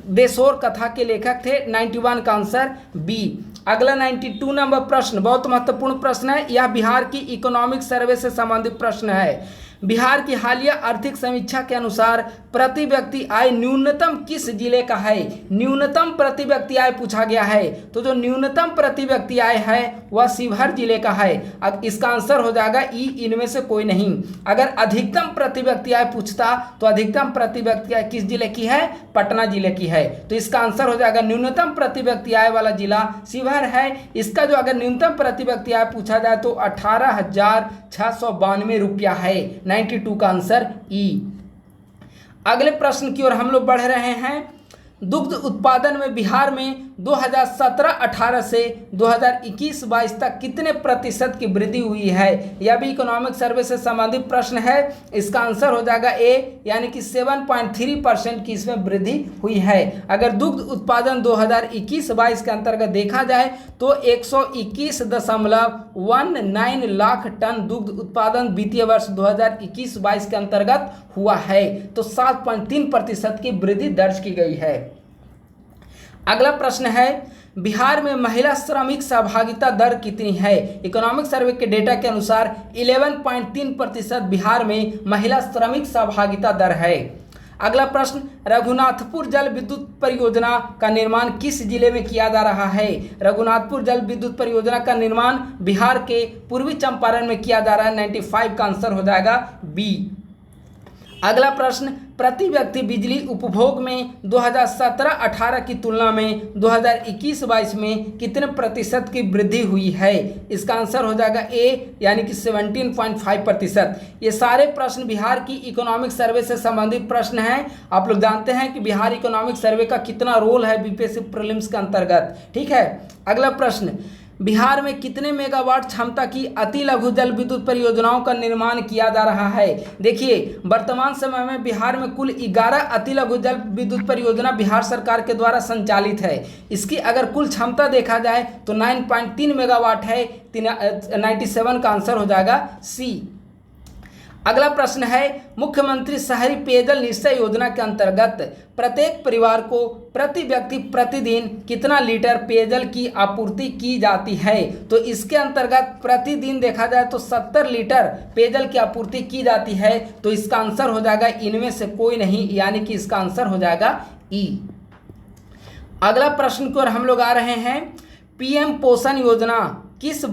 देशोर कथा के लेखक थे। 91 का आंसर बी। अगला 92 नंबर प्रश्न बहुत महत्वपूर्ण प्रश्न है, यह बिहार की इकोनॉमिक सर्वे से संबंधित प्रश्न है। बिहार की हालिया आर्थिक समीक्षा के अनुसार प्रति व्यक्ति आय न्यूनतम किस जिले का है। न्यूनतम प्रति व्यक्ति आय पूछा गया है, तो जो न्यूनतम प्रति व्यक्ति आय है वह शिवहर जिले का है। अब इसका आंसर हो जाएगा ई, इनमें से कोई नहीं। अगर अधिकतम प्रति व्यक्ति आय पूछता तो अधिकतम प्रति व्यक्ति आय किस जिले की है, पटना जिले की है। तो इसका आंसर हो जाएगा न्यूनतम प्रति व्यक्ति आय वाला जिला शिवहर है। इसका जो अगर न्यूनतम प्रति व्यक्ति आय पूछा जाए तो 18,692 रुपया है। 92 का आंसर ई। अगले प्रश्न की ओर हम लोग बढ़ रहे हैं। दुग्ध उत्पादन में बिहार में 2017-18 से 2021-22 तक कितने प्रतिशत की वृद्धि हुई है। यह भी इकोनॉमिक सर्वे से संबंधित प्रश्न है। इसका आंसर हो जाएगा ए, यानी कि 7.3% की इसमें वृद्धि हुई है। अगर दुग्ध उत्पादन 2021-22 के अंतर्गत देखा जाए तो 121.19 लाख टन दुग्ध उत्पादन वित्तीय वर्ष 2021-22 के अंतर्गत हुआ है। तो 7.3% की वृद्धि दर्ज की गई है। अगला प्रश्न है, बिहार में महिला श्रमिक सहभागिता दर कितनी है। इकोनॉमिक सर्वे के डेटा के अनुसार 11.3% बिहार में महिला श्रमिक सहभागिता दर है। अगला प्रश्न, रघुनाथपुर जल विद्युत परियोजना का निर्माण किस जिले में किया जा रहा है? रघुनाथपुर जल विद्युत परियोजना का निर्माण बिहार के पूर्वी चंपारण में किया जा रहा है। 95 का आंसर हो जाएगा बी। अगला प्रश्न, प्रति व्यक्ति बिजली उपभोग में 2017-18 की तुलना में 2021-22 में कितने प्रतिशत की वृद्धि हुई है? इसका आंसर हो जाएगा ए, यानी कि 17.5%। ये सारे प्रश्न बिहार की इकोनॉमिक सर्वे से संबंधित प्रश्न हैं। आप लोग जानते हैं कि बिहार इकोनॉमिक सर्वे का कितना रोल है बीपीएससी प्रीलिम्स के अंतर्गत। ठीक है, अगला प्रश्न, बिहार में कितने मेगावाट क्षमता की अति लघु जल विद्युत परियोजनाओं का निर्माण किया जा रहा है? देखिए, वर्तमान समय में बिहार में कुल 11 अति लघु जल विद्युत परियोजना बिहार सरकार के द्वारा संचालित है। इसकी अगर कुल क्षमता देखा जाए तो 9.3 मेगावाट है। 97 का आंसर हो जाएगा सी। अगला प्रश्न है, मुख्यमंत्री शहरी पेयजल निश्चय योजना के अंतर्गत प्रत्येक परिवार को प्रति व्यक्ति प्रतिदिन कितना लीटर पेयजल की आपूर्ति की जाती है? तो इसके अंतर्गत प्रतिदिन देखा जाए तो 70 लीटर पेयजल की आपूर्ति की जाती है। तो इसका आंसर हो जाएगा इनमें से कोई नहीं, यानी कि इसका आंसर हो जाएगा ई। अगला प्रश्न की ओर हम लोग आ रहे हैं, पीएम पोषण योजना किस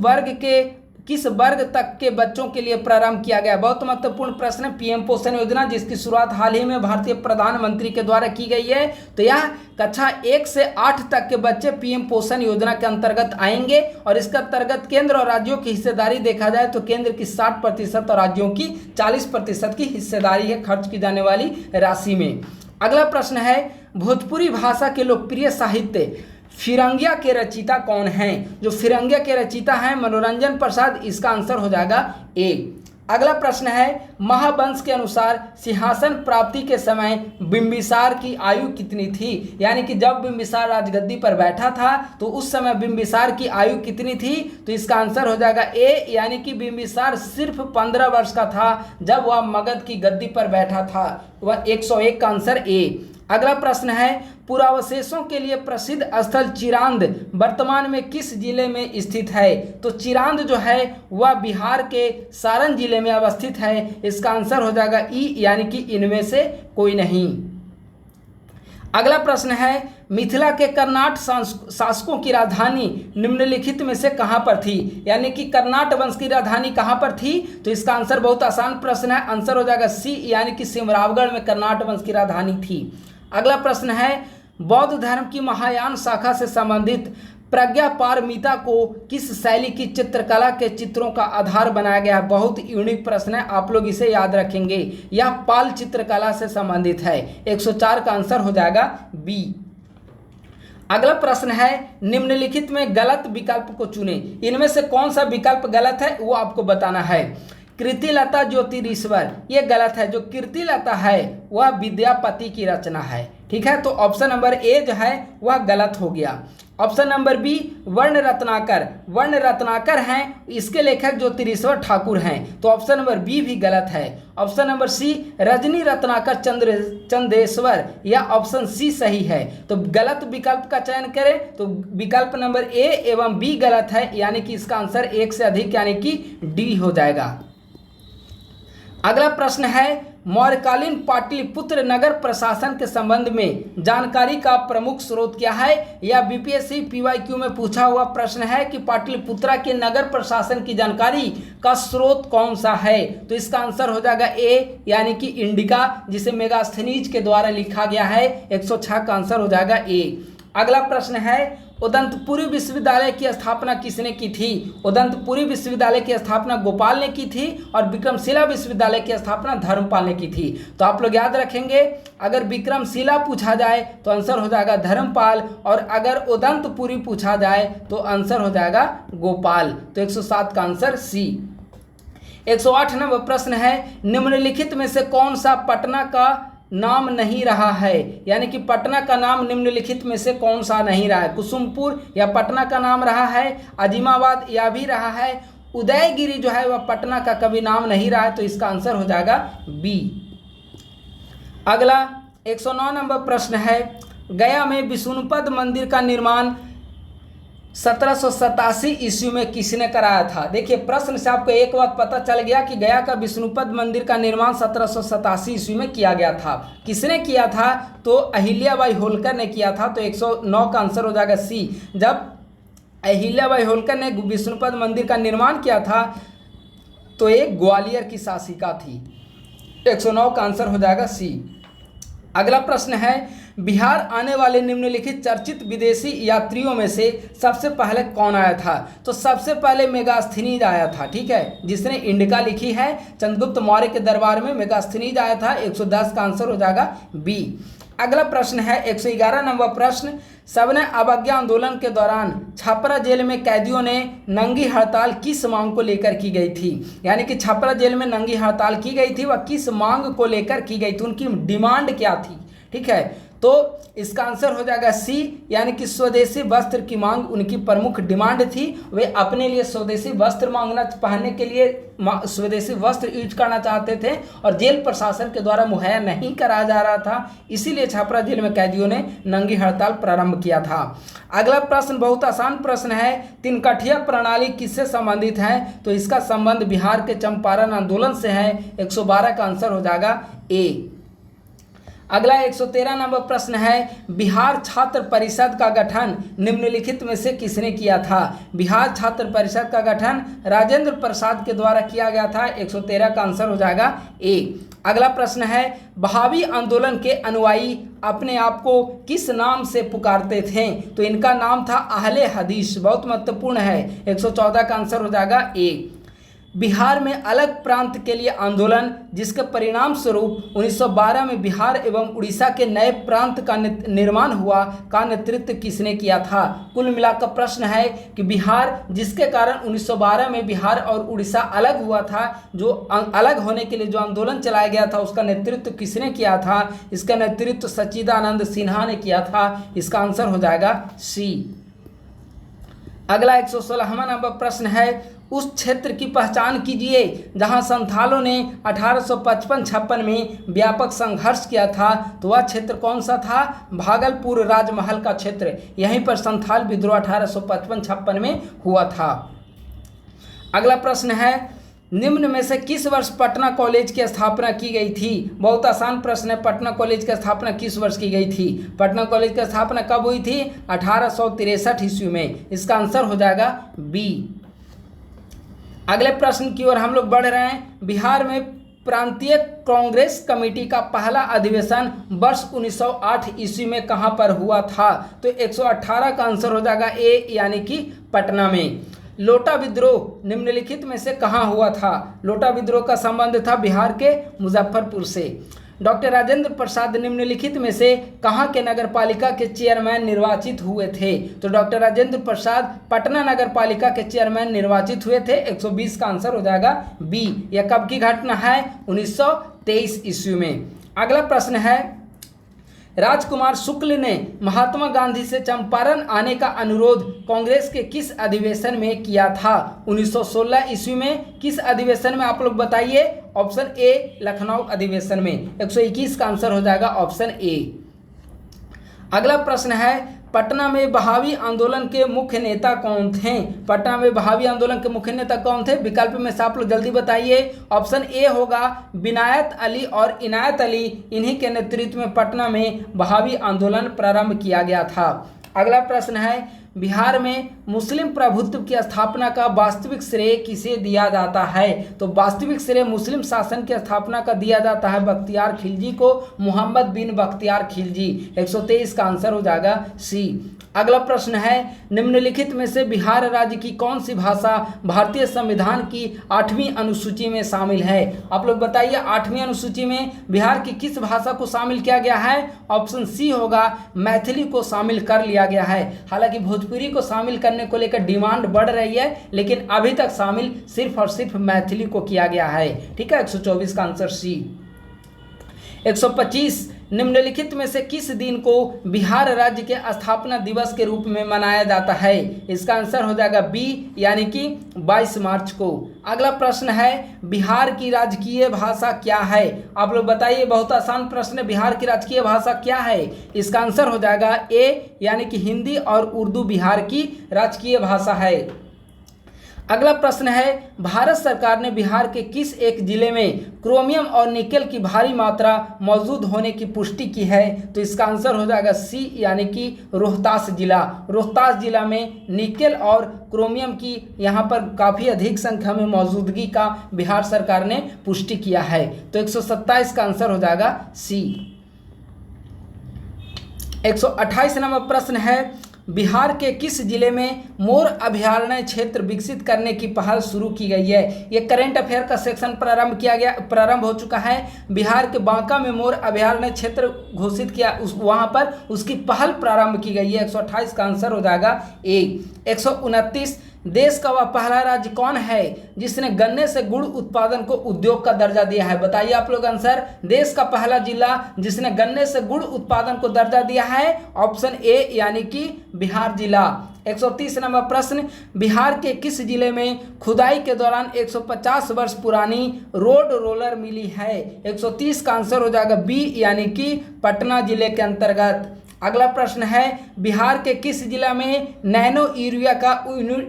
वर्ग तक के बच्चों के लिए प्रारंभ किया गया? बहुत महत्वपूर्ण प्रश्न है। पीएम पोषण योजना जिसकी शुरुआत हाल ही में भारतीय प्रधानमंत्री के द्वारा की गई है। तो यह कक्षा 1 से 8 तक के बच्चे पीएम पोषण योजना के अंतर्गत आएंगे और इसके अंतर्गत केंद्र और राज्यों की हिस्सेदारी देखा जाए तो केंद्र की 60% और राज्यों की 40% की हिस्सेदारी है खर्च की जाने वाली राशि में। अगला प्रश्न है, भोजपुरी भाषा के लोकप्रिय साहित्य फिरंगिया के रचयिता कौन हैं? जो फिरंगिया के रचयिता हैं मनोरंजन प्रसाद। इसका आंसर हो जाएगा ए। अगला प्रश्न है, महावंश के अनुसार सिंहासन प्राप्ति के समय बिंबिसार की आयु कितनी थी? यानी कि जब बिंबिसार राजगद्दी पर बैठा था तो उस समय बिंबिसार की आयु कितनी थी? तो इसका आंसर हो जाएगा ए, यानी कि बिंबिसार सिर्फ 15 वर्ष का था जब वह मगध की गद्दी पर बैठा था। वह 101 का आंसर ए। अगला प्रश्न है, पुरावशेषों के लिए प्रसिद्ध स्थल चिरांद वर्तमान में किस जिले में स्थित है? तो चिरांद जो है वह बिहार के सारण जिले में अवस्थित है। इसका आंसर हो जाएगा ई, यानी कि इनमें से कोई नहीं। अगला प्रश्न है, मिथिला के कर्नाट शासकों की राजधानी निम्नलिखित में से कहां पर थी? यानी कि कर्नाट वंश की राजधानी कहां पर थी? तो इसका आंसर बहुत आसान प्रश्न है, आंसर हो जाएगा सी, यानी कि सिमरावगढ़ में कर्नाट वंश की राजधानी थी। अगला प्रश्न है, बौद्ध धर्म की महायान शाखा से संबंधित प्रज्ञापारमिता को किस शैली की चित्रकला के चित्रों का आधार बनाया गया? बहुत यूनिक प्रश्न है, आप लोग इसे याद रखेंगे। यह पाल चित्रकला से संबंधित है। 104 का आंसर हो जाएगा बी। अगला प्रश्न है, निम्नलिखित में गलत विकल्प को चुने। इनमें से कौन सा विकल्प गलत है वो आपको बताना है। कीर्तिलता ज्योतिरीश्वर, ये गलत है। जो कीर्तिलता है वह विद्यापति की रचना है। ठीक है, तो ऑप्शन नंबर ए जो है वह गलत हो गया। ऑप्शन नंबर बी, वर्ण रत्नाकर हैं, इसके लेखक ज्योतिरीश्वर ठाकुर हैं। तो ऑप्शन नंबर बी भी गलत है। Option number C, Rajni Ratnakar Chandeshwar, या ऑप्शन सी सही है। तो गलत विकल्प का चयन करें तो विकल्प नंबर ए एवं बी गलत है, यानी कि इसका आंसर 1 से अधिक यानी कि डी हो जाएगा। अगला प्रश्न है, मौर्यकालीन पाटलिपुत्र नगर प्रशासन के संबंध में जानकारी का प्रमुख स्रोत क्या है? यह बीपीएससी पीवाईक्यू में पूछा हुआ प्रश्न है कि पाटलिपुत्रा के नगर प्रशासन की जानकारी का स्रोत कौन सा है? तो इसका आंसर हो जाएगा ए, यानी कि इंडिका, जिसे मेगास्थनीज के द्वारा लिखा गया है। 106 का आंसर हो जाएगा ए। अगला प्रश्न है, उदंतपुरी विश्वविद्यालय की स्थापना किसने की थी? उदंतपुरी विश्वविद्यालय की स्थापना गोपाल ने की थी और विक्रमशिला विश्वविद्यालय की स्थापना धर्मपाल ने की थी। तो आप लोग याद रखेंगे, अगर विक्रमशिला पूछा जाए तो आंसर हो जाएगा धर्मपाल, और अगर उदंतपुरी पूछा जाए तो आंसर हो जाएगा गोपाल। तो 107 का आंसर सी। 108 नंबर प्रश्न है, निम्नलिखित में से कौन सा पटना का नाम नहीं रहा है? यानी कि पटना का नाम निम्नलिखित में से कौन सा नहीं रहा है? कुसुमपुर या पटना का नाम रहा है, अजीमाबाद या भी रहा है, उदयगिरी जो है वह पटना का कभी नाम नहीं रहा है। तो इसका आंसर हो जाएगा बी। अगला 109 नंबर प्रश्न है, गया में विष्णुपद मंदिर का निर्माण 1787 ईस्वी में किसने कराया था? देखिए प्रश्न से आपको एक बात पता चल गया कि गया का विष्णुपद मंदिर का निर्माण 1787 ईस्वी में किया गया था। किसने किया था? तो अहिल्याबाई होलकर ने किया था। तो 109 का आंसर हो जाएगा सी। जब अहिल्याबाई होलकर ने विष्णुपद मंदिर का निर्माण किया था तो एक ग्वालियर की शासिका थी। 109 का आंसर हो जाएगा सी। अगला प्रश्न है, बिहार आने वाले निम्नलिखित चर्चित विदेशी यात्रियों में से सबसे पहले कौन आया था? तो सबसे पहले मेगास्थनीज आया था, ठीक है, जिसने इंडिका लिखी है। चंद्रगुप्त मौर्य के दरबार में मेगास्थनीज आया था। 110 का आंसर हो जाएगा बी। अगला प्रश्न है 111 नंबर प्रश्न, सविनय अवज्ञा आंदोलन के दौरान छपरा जेल में कैदियों ने नंगी हड़ताल किस मांग को लेकर की गई थी? यानी कि छपरा जेल में नंगी हड़ताल की गई थी, वह किस मांग को लेकर की गई थी, उनकी डिमांड क्या थी? ठीक है, तो इसका आंसर हो जाएगा सी, यानी कि स्वदेशी वस्त्र की मांग उनकी प्रमुख डिमांड थी। वे अपने लिए स्वदेशी वस्त्र मांगना, पहनने के लिए स्वदेशी वस्त्र यूज करना चाहते थे और जेल प्रशासन के द्वारा मुहैया नहीं कराया जा रहा था, इसीलिए छपरा जेल में कैदियों ने नंगी हड़ताल प्रारंभ किया था। अगला प्रश्न बहुत आसान प्रश्न है, तिनकठिया प्रणाली किससे संबंधित है? तो इसका संबंध बिहार के चंपारण आंदोलन से है। 112 का आंसर हो जाएगा ए। अगला 113 नंबर प्रश्न है, बिहार छात्र परिषद का गठन निम्नलिखित में से किसने किया था? बिहार छात्र परिषद का गठन राजेंद्र प्रसाद के द्वारा किया गया था। 113 का आंसर हो जाएगा ए। अगला प्रश्न है, बहावी आंदोलन के अनुयायी अपने आप को किस नाम से पुकारते थे? तो इनका नाम था अहले हदीस। बहुत महत्वपूर्ण है। 114 का आंसर हो जाएगा ए। बिहार में अलग प्रांत के लिए आंदोलन, जिसके परिणाम स्वरूप 1912 में बिहार एवं उड़ीसा के नए प्रांत का निर्माण हुआ, का नेतृत्व किसने किया था? कुल मिलाकर प्रश्न है कि बिहार, जिसके कारण 1912 में बिहार और उड़ीसा अलग हुआ था, जो अलग होने के लिए जो आंदोलन चलाया गया था, उसका नेतृत्व किसने किया था? इसका नेतृत्व सच्चिदानंद सिन्हा ने किया था। इसका आंसर हो जाएगा सी। अगला 116वां नंबर प्रश्न है, उस क्षेत्र की पहचान कीजिए जहां संथालों ने 1855-56 में व्यापक संघर्ष किया था। तो वह क्षेत्र कौन सा था? भागलपुर राजमहल का क्षेत्र। यहीं पर संथाल विद्रोह 1855-56 में हुआ था। अगला प्रश्न है, निम्न में से किस वर्ष पटना कॉलेज की स्थापना की गई थी? बहुत आसान प्रश्न है, पटना कॉलेज की स्थापना किस वर्ष की गई थी? पटना कॉलेज की स्थापना कब हुई थी? 1863 ईस्वी में। इसका आंसर हो जाएगा बी। अगले प्रश्न की ओर हम लोग बढ़ रहे हैं। बिहार में प्रांतीय कांग्रेस कमेटी का पहला अधिवेशन वर्ष 1908 ईस्वी में कहां पर हुआ था? तो 118 का आंसर हो जाएगा ए, यानी कि पटना में। लोटा विद्रोह निम्नलिखित में से कहां हुआ था? लोटा विद्रोह का संबंध था बिहार के मुजफ्फरपुर से। डॉक्टर राजेंद्र प्रसाद निम्नलिखित में से कहां के नगरपालिका के चेयरमैन निर्वाचित हुए थे? तो डॉक्टर राजेंद्र प्रसाद पटना नगरपालिका के चेयरमैन निर्वाचित हुए थे। 120 का आंसर हो जाएगा बी। यह कब की घटना है? 1923 ईस्वी में। अगला प्रश्न है, राजकुमार शुक्ल ने महात्मा गांधी से चंपारण आने का अनुरोध कांग्रेस के किस अधिवेशन में किया था? 1916 ईस्वी में। किस अधिवेशन में आप लोग बताइए? ऑप्शन ए, लखनऊ अधिवेशन में। 121 का आंसर हो जाएगा ऑप्शन ए। अगला प्रश्न है, पटना में बहावी आंदोलन के मुख्य नेता कौन थे? पटना में बहावी आंदोलन के मुख्य नेता कौन थे? विकल्प में से आप लोग जल्दी बताइए। ऑप्शन ए होगा विनायत अली और इनायत अली। इन्हीं के नेतृत्व में पटना में बहावी आंदोलन प्रारंभ किया गया था। अगला प्रश्न है, बिहार में मुस्लिम प्रभुत्व की स्थापना का वास्तविक श्रेय किसे दिया जाता है? तो वास्तविक श्रेय मुस्लिम शासन की स्थापना का दिया जाता है बख्तियार खिलजी को, मोहम्मद बिन बख्तियार खिलजी। 123 का आंसर हो जाएगा सी। अगला प्रश्न है, निम्नलिखित में से बिहार राज्य की कौन सी भाषा भारतीय संविधान की 8वीं अनुसूची में शामिल है? आप लोग बताइए, 8वीं अनुसूची में बिहार की किस भाषा को शामिल किया गया है? ऑप्शन सी होगा मैथिली को शामिल कर लिया गया है। हालांकि भोजपुरी को शामिल करने को लेकर डिमांड बढ़ रही है, लेकिन अभी तक शामिल सिर्फ और सिर्फ मैथिली को किया गया है। ठीक है, 124 का आंसर सी। 125 निम्नलिखित में से किस दिन को बिहार राज्य के स्थापना दिवस के रूप में मनाया जाता है? इसका आंसर हो जाएगा बी, यानी कि 22 मार्च को। अगला प्रश्न है, बिहार की राजकीय भाषा क्या है? आप लोग बताइए, बहुत आसान प्रश्न है। बिहार की राजकीय भाषा क्या है? इसका आंसर हो जाएगा ए, यानी कि हिंदी और उर्दू बिहार की राजकीय भाषा है। अगला प्रश्न है, भारत सरकार ने बिहार के किस एक जिले में क्रोमियम और निकेल की भारी मात्रा मौजूद होने की पुष्टि की है? तो इसका आंसर हो जाएगा सी, यानी कि रोहतास जिला। रोहतास जिला में निकेल और क्रोमियम की यहाँ पर काफ़ी अधिक संख्या में मौजूदगी का बिहार सरकार ने पुष्टि किया है। तो 127 का आंसर हो जाएगा सी। 128 नंबर प्रश्न है, बिहार के किस जिले में मोर अभयारण्य क्षेत्र विकसित करने की पहल शुरू की गई है? ये करंट अफेयर का सेक्शन प्रारंभ हो चुका है। बिहार के बांका में मोर अभयारण्य क्षेत्र घोषित किया, वहां पर उसकी पहल प्रारंभ की गई है। 128 का आंसर हो जाएगा ए। 129, देश का वह पहला राज्य कौन है जिसने गन्ने से गुड़ उत्पादन को उद्योग का दर्जा दिया है? बताइए आप लोग आंसर। देश का पहला जिला जिसने गन्ने से गुड़ उत्पादन को दर्जा दिया है, ऑप्शन ए, यानी कि बिहार जिला। 130 नंबर प्रश्न, बिहार के किस जिले में खुदाई के दौरान 150 वर्ष पुरानी रोड रोलर मिली है? 130 का आंसर हो जाएगा बी, यानी कि पटना जिले के अंतर्गत। अगला प्रश्न है, बिहार के किस जिला में नैनो यूरिया का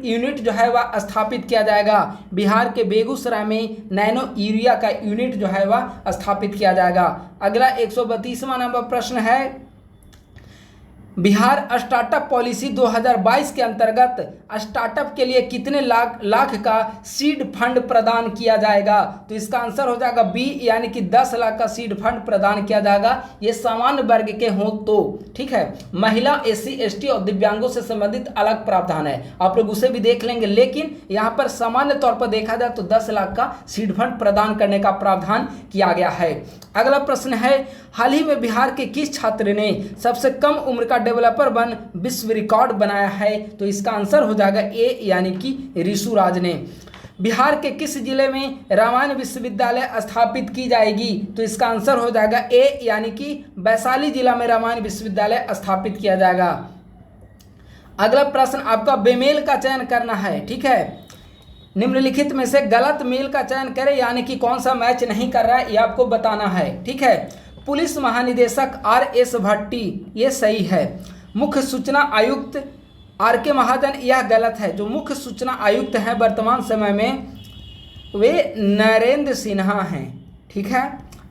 यूनिट जो है वह स्थापित किया जाएगा? बिहार के बेगूसराय में नैनो यूरिया का यूनिट जो है वह स्थापित किया जाएगा। अगला 132वां नंबर प्रश्न है, बिहार स्टार्टअप पॉलिसी 2022 के अंतर्गत स्टार्टअप के लिए कितने लाख का सीड फंड प्रदान किया जाएगा? तो इसका आंसर हो जाएगा बी, यानी कि 10 लाख का सीड फंड प्रदान किया जाएगा। ये सामान्य वर्ग के हों तो, ठीक है। महिला, SC, ST और दिव्यांगों से संबंधित अलग प्रावधान है, आप लोग उसे भी देख लेंगे, लेकिन यहाँ पर सामान्य तौर पर देखा जाए तो 10 लाख का सीड फंड प्रदान करने का प्रावधान किया गया है। अगला प्रश्न है, हाल ही में बिहार के किस छात्र ने सबसे कम उम्र का डेवलपर बन विश्व रिकॉर्ड बनाया है? तो इसका आंसर हो जाएगा ए, यानी कि ऋषु राज ने। बिहार के किस जिले में रामायण विश्वविद्यालय स्थापित की जाएगी? तो इसका आंसर हो जाएगा ए, यानी कि वैशाली जिला में रामायण विश्वविद्यालय स्थापित किया जाएगा। अगला प्रश्न आपका बेमेल का चयन करना है, ठीक है। निम्नलिखित में से गलत मेल का चयन करें, यानी कि कौन सा मैच नहीं कर रहा है, ये आपको बताना है, ठीक है। पुलिस महानिदेशक RS भट्टी, ये सही है। मुख्य सूचना आयुक्त RK महाजन, यह गलत है। जो मुख्य सूचना आयुक्त हैं वर्तमान समय में वे नरेंद्र सिन्हा हैं, ठीक है।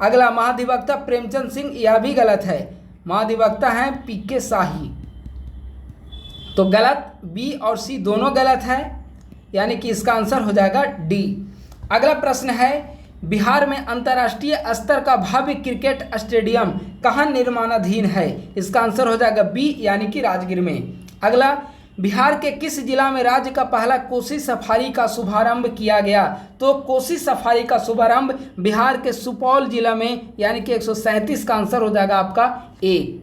अगला महाधिवक्ता प्रेमचंद सिंह, यह भी गलत है। महाधिवक्ता हैं PK शाही। तो गलत, बी और सी दोनों गलत है, यानी कि इसका आंसर हो जाएगा डी। अगला प्रश्न है, बिहार में अंतर्राष्ट्रीय स्तर का भव्य क्रिकेट स्टेडियम कहाँ निर्माणाधीन है? इसका आंसर हो जाएगा बी, यानी कि राजगीर में। अगला, बिहार के किस जिला में राज्य का पहला कोसी सफारी का शुभारंभ किया गया? तो कोसी सफारी का शुभारंभ बिहार के सुपौल जिला में, यानी कि 137 का आंसर हो जाएगा आपका ए।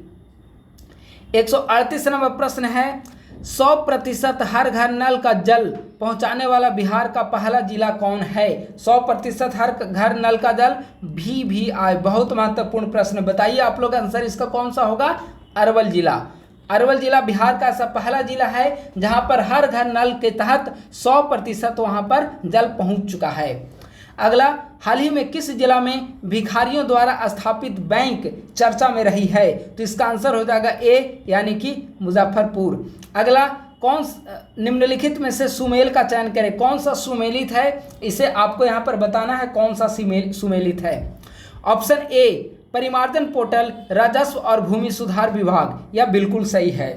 138 नंबर प्रश्न है, 100% हर घर नल का जल पहुंचाने वाला बिहार का पहला जिला कौन है? 100% हर घर नल का जल VVI, बहुत महत्वपूर्ण प्रश्न। बताइए आप लोग आंसर इसका कौन सा होगा? अरवल जिला। अरवल जिला बिहार का ऐसा पहला जिला है जहां पर हर घर नल के तहत 100% वहां पर जल पहुंच चुका है। अगला, हाल ही में किस जिला में भिखारियों द्वारा स्थापित बैंक चर्चा में रही है? तो इसका आंसर हो जाएगा ए, यानी कि मुजफ्फरपुर। अगला, कौन निम्नलिखित में से सुमेल का चयन करें, कौन सा सुमेलित है? इसे आपको यहाँ पर बताना है कौन सा सुमेलित है। ऑप्शन ए, परिमार्जन पोर्टल, राजस्व और भूमि सुधार विभाग, यह बिल्कुल सही है।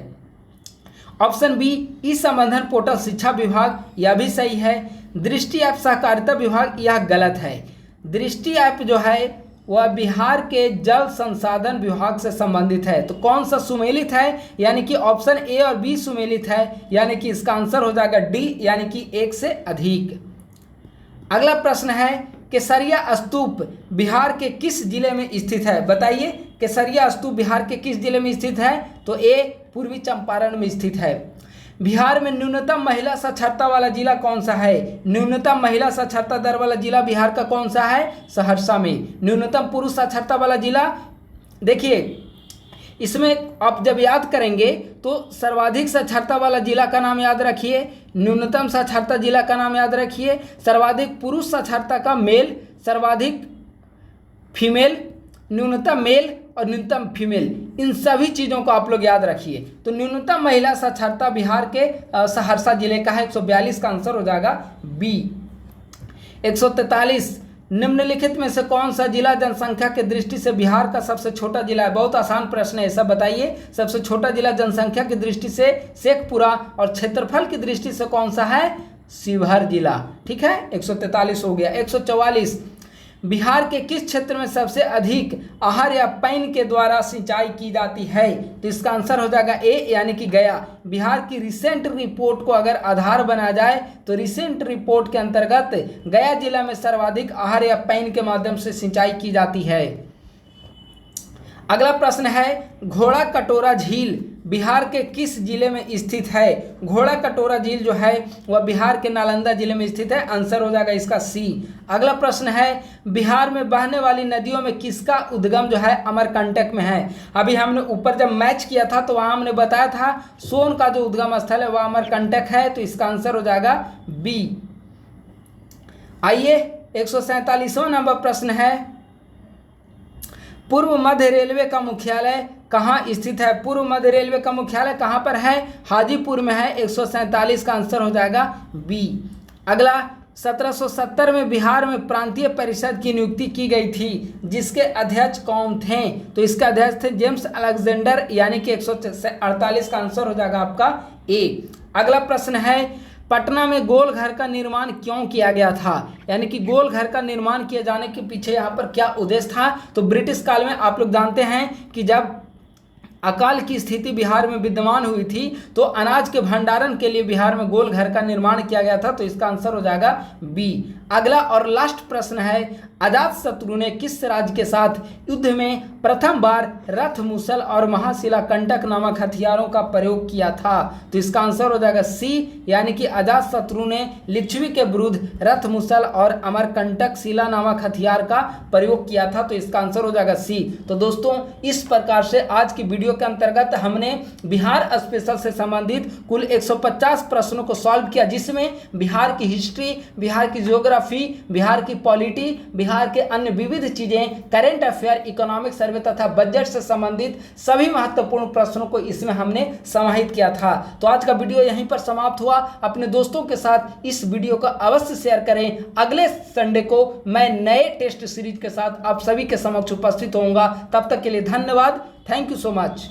ऑप्शन बी, ई संबंधन पोर्टल शिक्षा विभाग, यह भी सही है। दृष्टि ऐप सहकारिता विभाग, यह गलत है। दृष्टि ऐप जो है वह बिहार के जल संसाधन विभाग से संबंधित है। तो कौन सा सुमेलित है? यानी कि ऑप्शन ए और बी सुमेलित है, यानी कि इसका आंसर हो जाएगा डी, यानी कि एक से अधिक। अगला प्रश्न है, केसरिया स्तूप बिहार के किस जिले में स्थित है? बताइए, केसरिया स्तूप बिहार के किस जिले में स्थित है? तो ए, पूर्वी चंपारण में स्थित है। बिहार में न्यूनतम महिला साक्षरता वाला जिला कौन सा है? न्यूनतम महिला साक्षरता दर वाला जिला बिहार का कौन सा है? सहरसा में। न्यूनतम पुरुष साक्षरता वाला जिला देखिए इसमें आप जब याद करेंगे तो सर्वाधिक साक्षरता वाला जिला का नाम याद रखिए, न्यूनतम साक्षरता जिला का नाम याद रखिए, सर्वाधिक पुरुष साक्षरता का मेल, सर्वाधिक फीमेल, न्यूनतम मेल और न्यूनतम फीमेल, इन सभी चीज़ों को आप लोग याद रखिए। तो न्यूनतम महिला साक्षरता बिहार के सहरसा जिले का है, 142 का आंसर हो जाएगा बी। 143, निम्नलिखित में से कौन सा जिला जनसंख्या की दृष्टि से बिहार का सबसे छोटा जिला है? बहुत आसान प्रश्न है, सब बताइए। सबसे छोटा जिला जनसंख्या की दृष्टि से शेखपुरा और क्षेत्रफल की दृष्टि से कौन सा है? शिवहर जिला। ठीक है, 143 हो गया। 144, बिहार के किस क्षेत्र में सबसे अधिक आहर या पैन के द्वारा सिंचाई की जाती है? तो इसका आंसर हो जाएगा ए, यानी कि गया। बिहार की रिसेंट रिपोर्ट को अगर आधार बना जाए तो रिसेंट रिपोर्ट के अंतर्गत गया जिला में सर्वाधिक आहर या पैन के माध्यम से सिंचाई की जाती है। अगला प्रश्न है, घोड़ा कटोरा झील बिहार के किस जिले में स्थित है? घोड़ा कटोरा झील जो है वह बिहार के नालंदा जिले में स्थित है, आंसर हो जाएगा इसका सी। अगला प्रश्न है, बिहार में बहने वाली नदियों में किसका उद्गम जो है अमरकंटक में है? अभी हमने ऊपर जब मैच किया था तो वहाँ हमने बताया था सोन का जो उद्गम स्थल है वह अमरकंटक है, तो इसका आंसर हो जाएगा बी। आइए 147वां नंबर प्रश्न है, पूर्व मध्य रेलवे का मुख्यालय कहाँ स्थित है? पूर्व मध्य रेलवे का मुख्यालय कहाँ पर है? हाजीपुर में है, 147 का आंसर हो जाएगा बी। अगला, 1770 में बिहार में प्रांतीय परिषद की नियुक्ति की गई थी, जिसके अध्यक्ष कौन थे? तो इसके अध्यक्ष थे जेम्स अलेक्जेंडर, यानी कि 148 का आंसर हो जाएगा आपका ए। अगला प्रश्न है, पटना में गोल घर का निर्माण क्यों किया गया था? यानी कि गोल घर का निर्माण किए जाने के पीछे यहाँ पर क्या उद्देश्य था? तो ब्रिटिश काल में आप लोग जानते हैं कि जब अकाल की स्थिति बिहार में विद्यमान हुई थी तो अनाज के भंडारण के लिए बिहार में गोल घर का निर्माण किया गया था, तो इसका आंसर हो जाएगा बी। अगला और लास्ट प्रश्न है, अजातशत्रु ने किस राज्य के साथ युद्ध में प्रथम बार रथ, मुसल और महाशिला कंटक नामक हथियारों का प्रयोग किया था? तो इसका आंसर हो जाएगा सी, यानी कि अजातशत्रु ने लिच्छवी के विरुद्ध रथ, मुसल और अमरकंटक शिला नामक हथियार का प्रयोग किया था, तो इसका आंसर हो जाएगा सी। तो दोस्तों इस प्रकार से आज की वीडियो के अंतर्गत हमने बिहार स्पेशल से संबंधित कुल 150 प्रश्नों को सॉल्व किया, जिसमें बिहार की हिस्ट्री, बिहार की ज्योग्राफी, बिहार की पॉलिटी, बिहार के अन्य विविध चीजें, करेंट अफेयर, इकोनॉमिक सर्वे तथा बजट से संबंधित सभी महत्वपूर्ण प्रश्नों को इसमें हमने समाहित किया था। तो आज का वीडियो यहीं पर समाप्त हुआ। अपने दोस्तों के साथ इस वीडियो को अवश्य शेयर करें। अगले संडे को मैं नए टेस्ट सीरीज के साथ आप सभी के समक्ष उपस्थित होऊंगा। तब तक के लिए धन्यवाद। Thank you so much.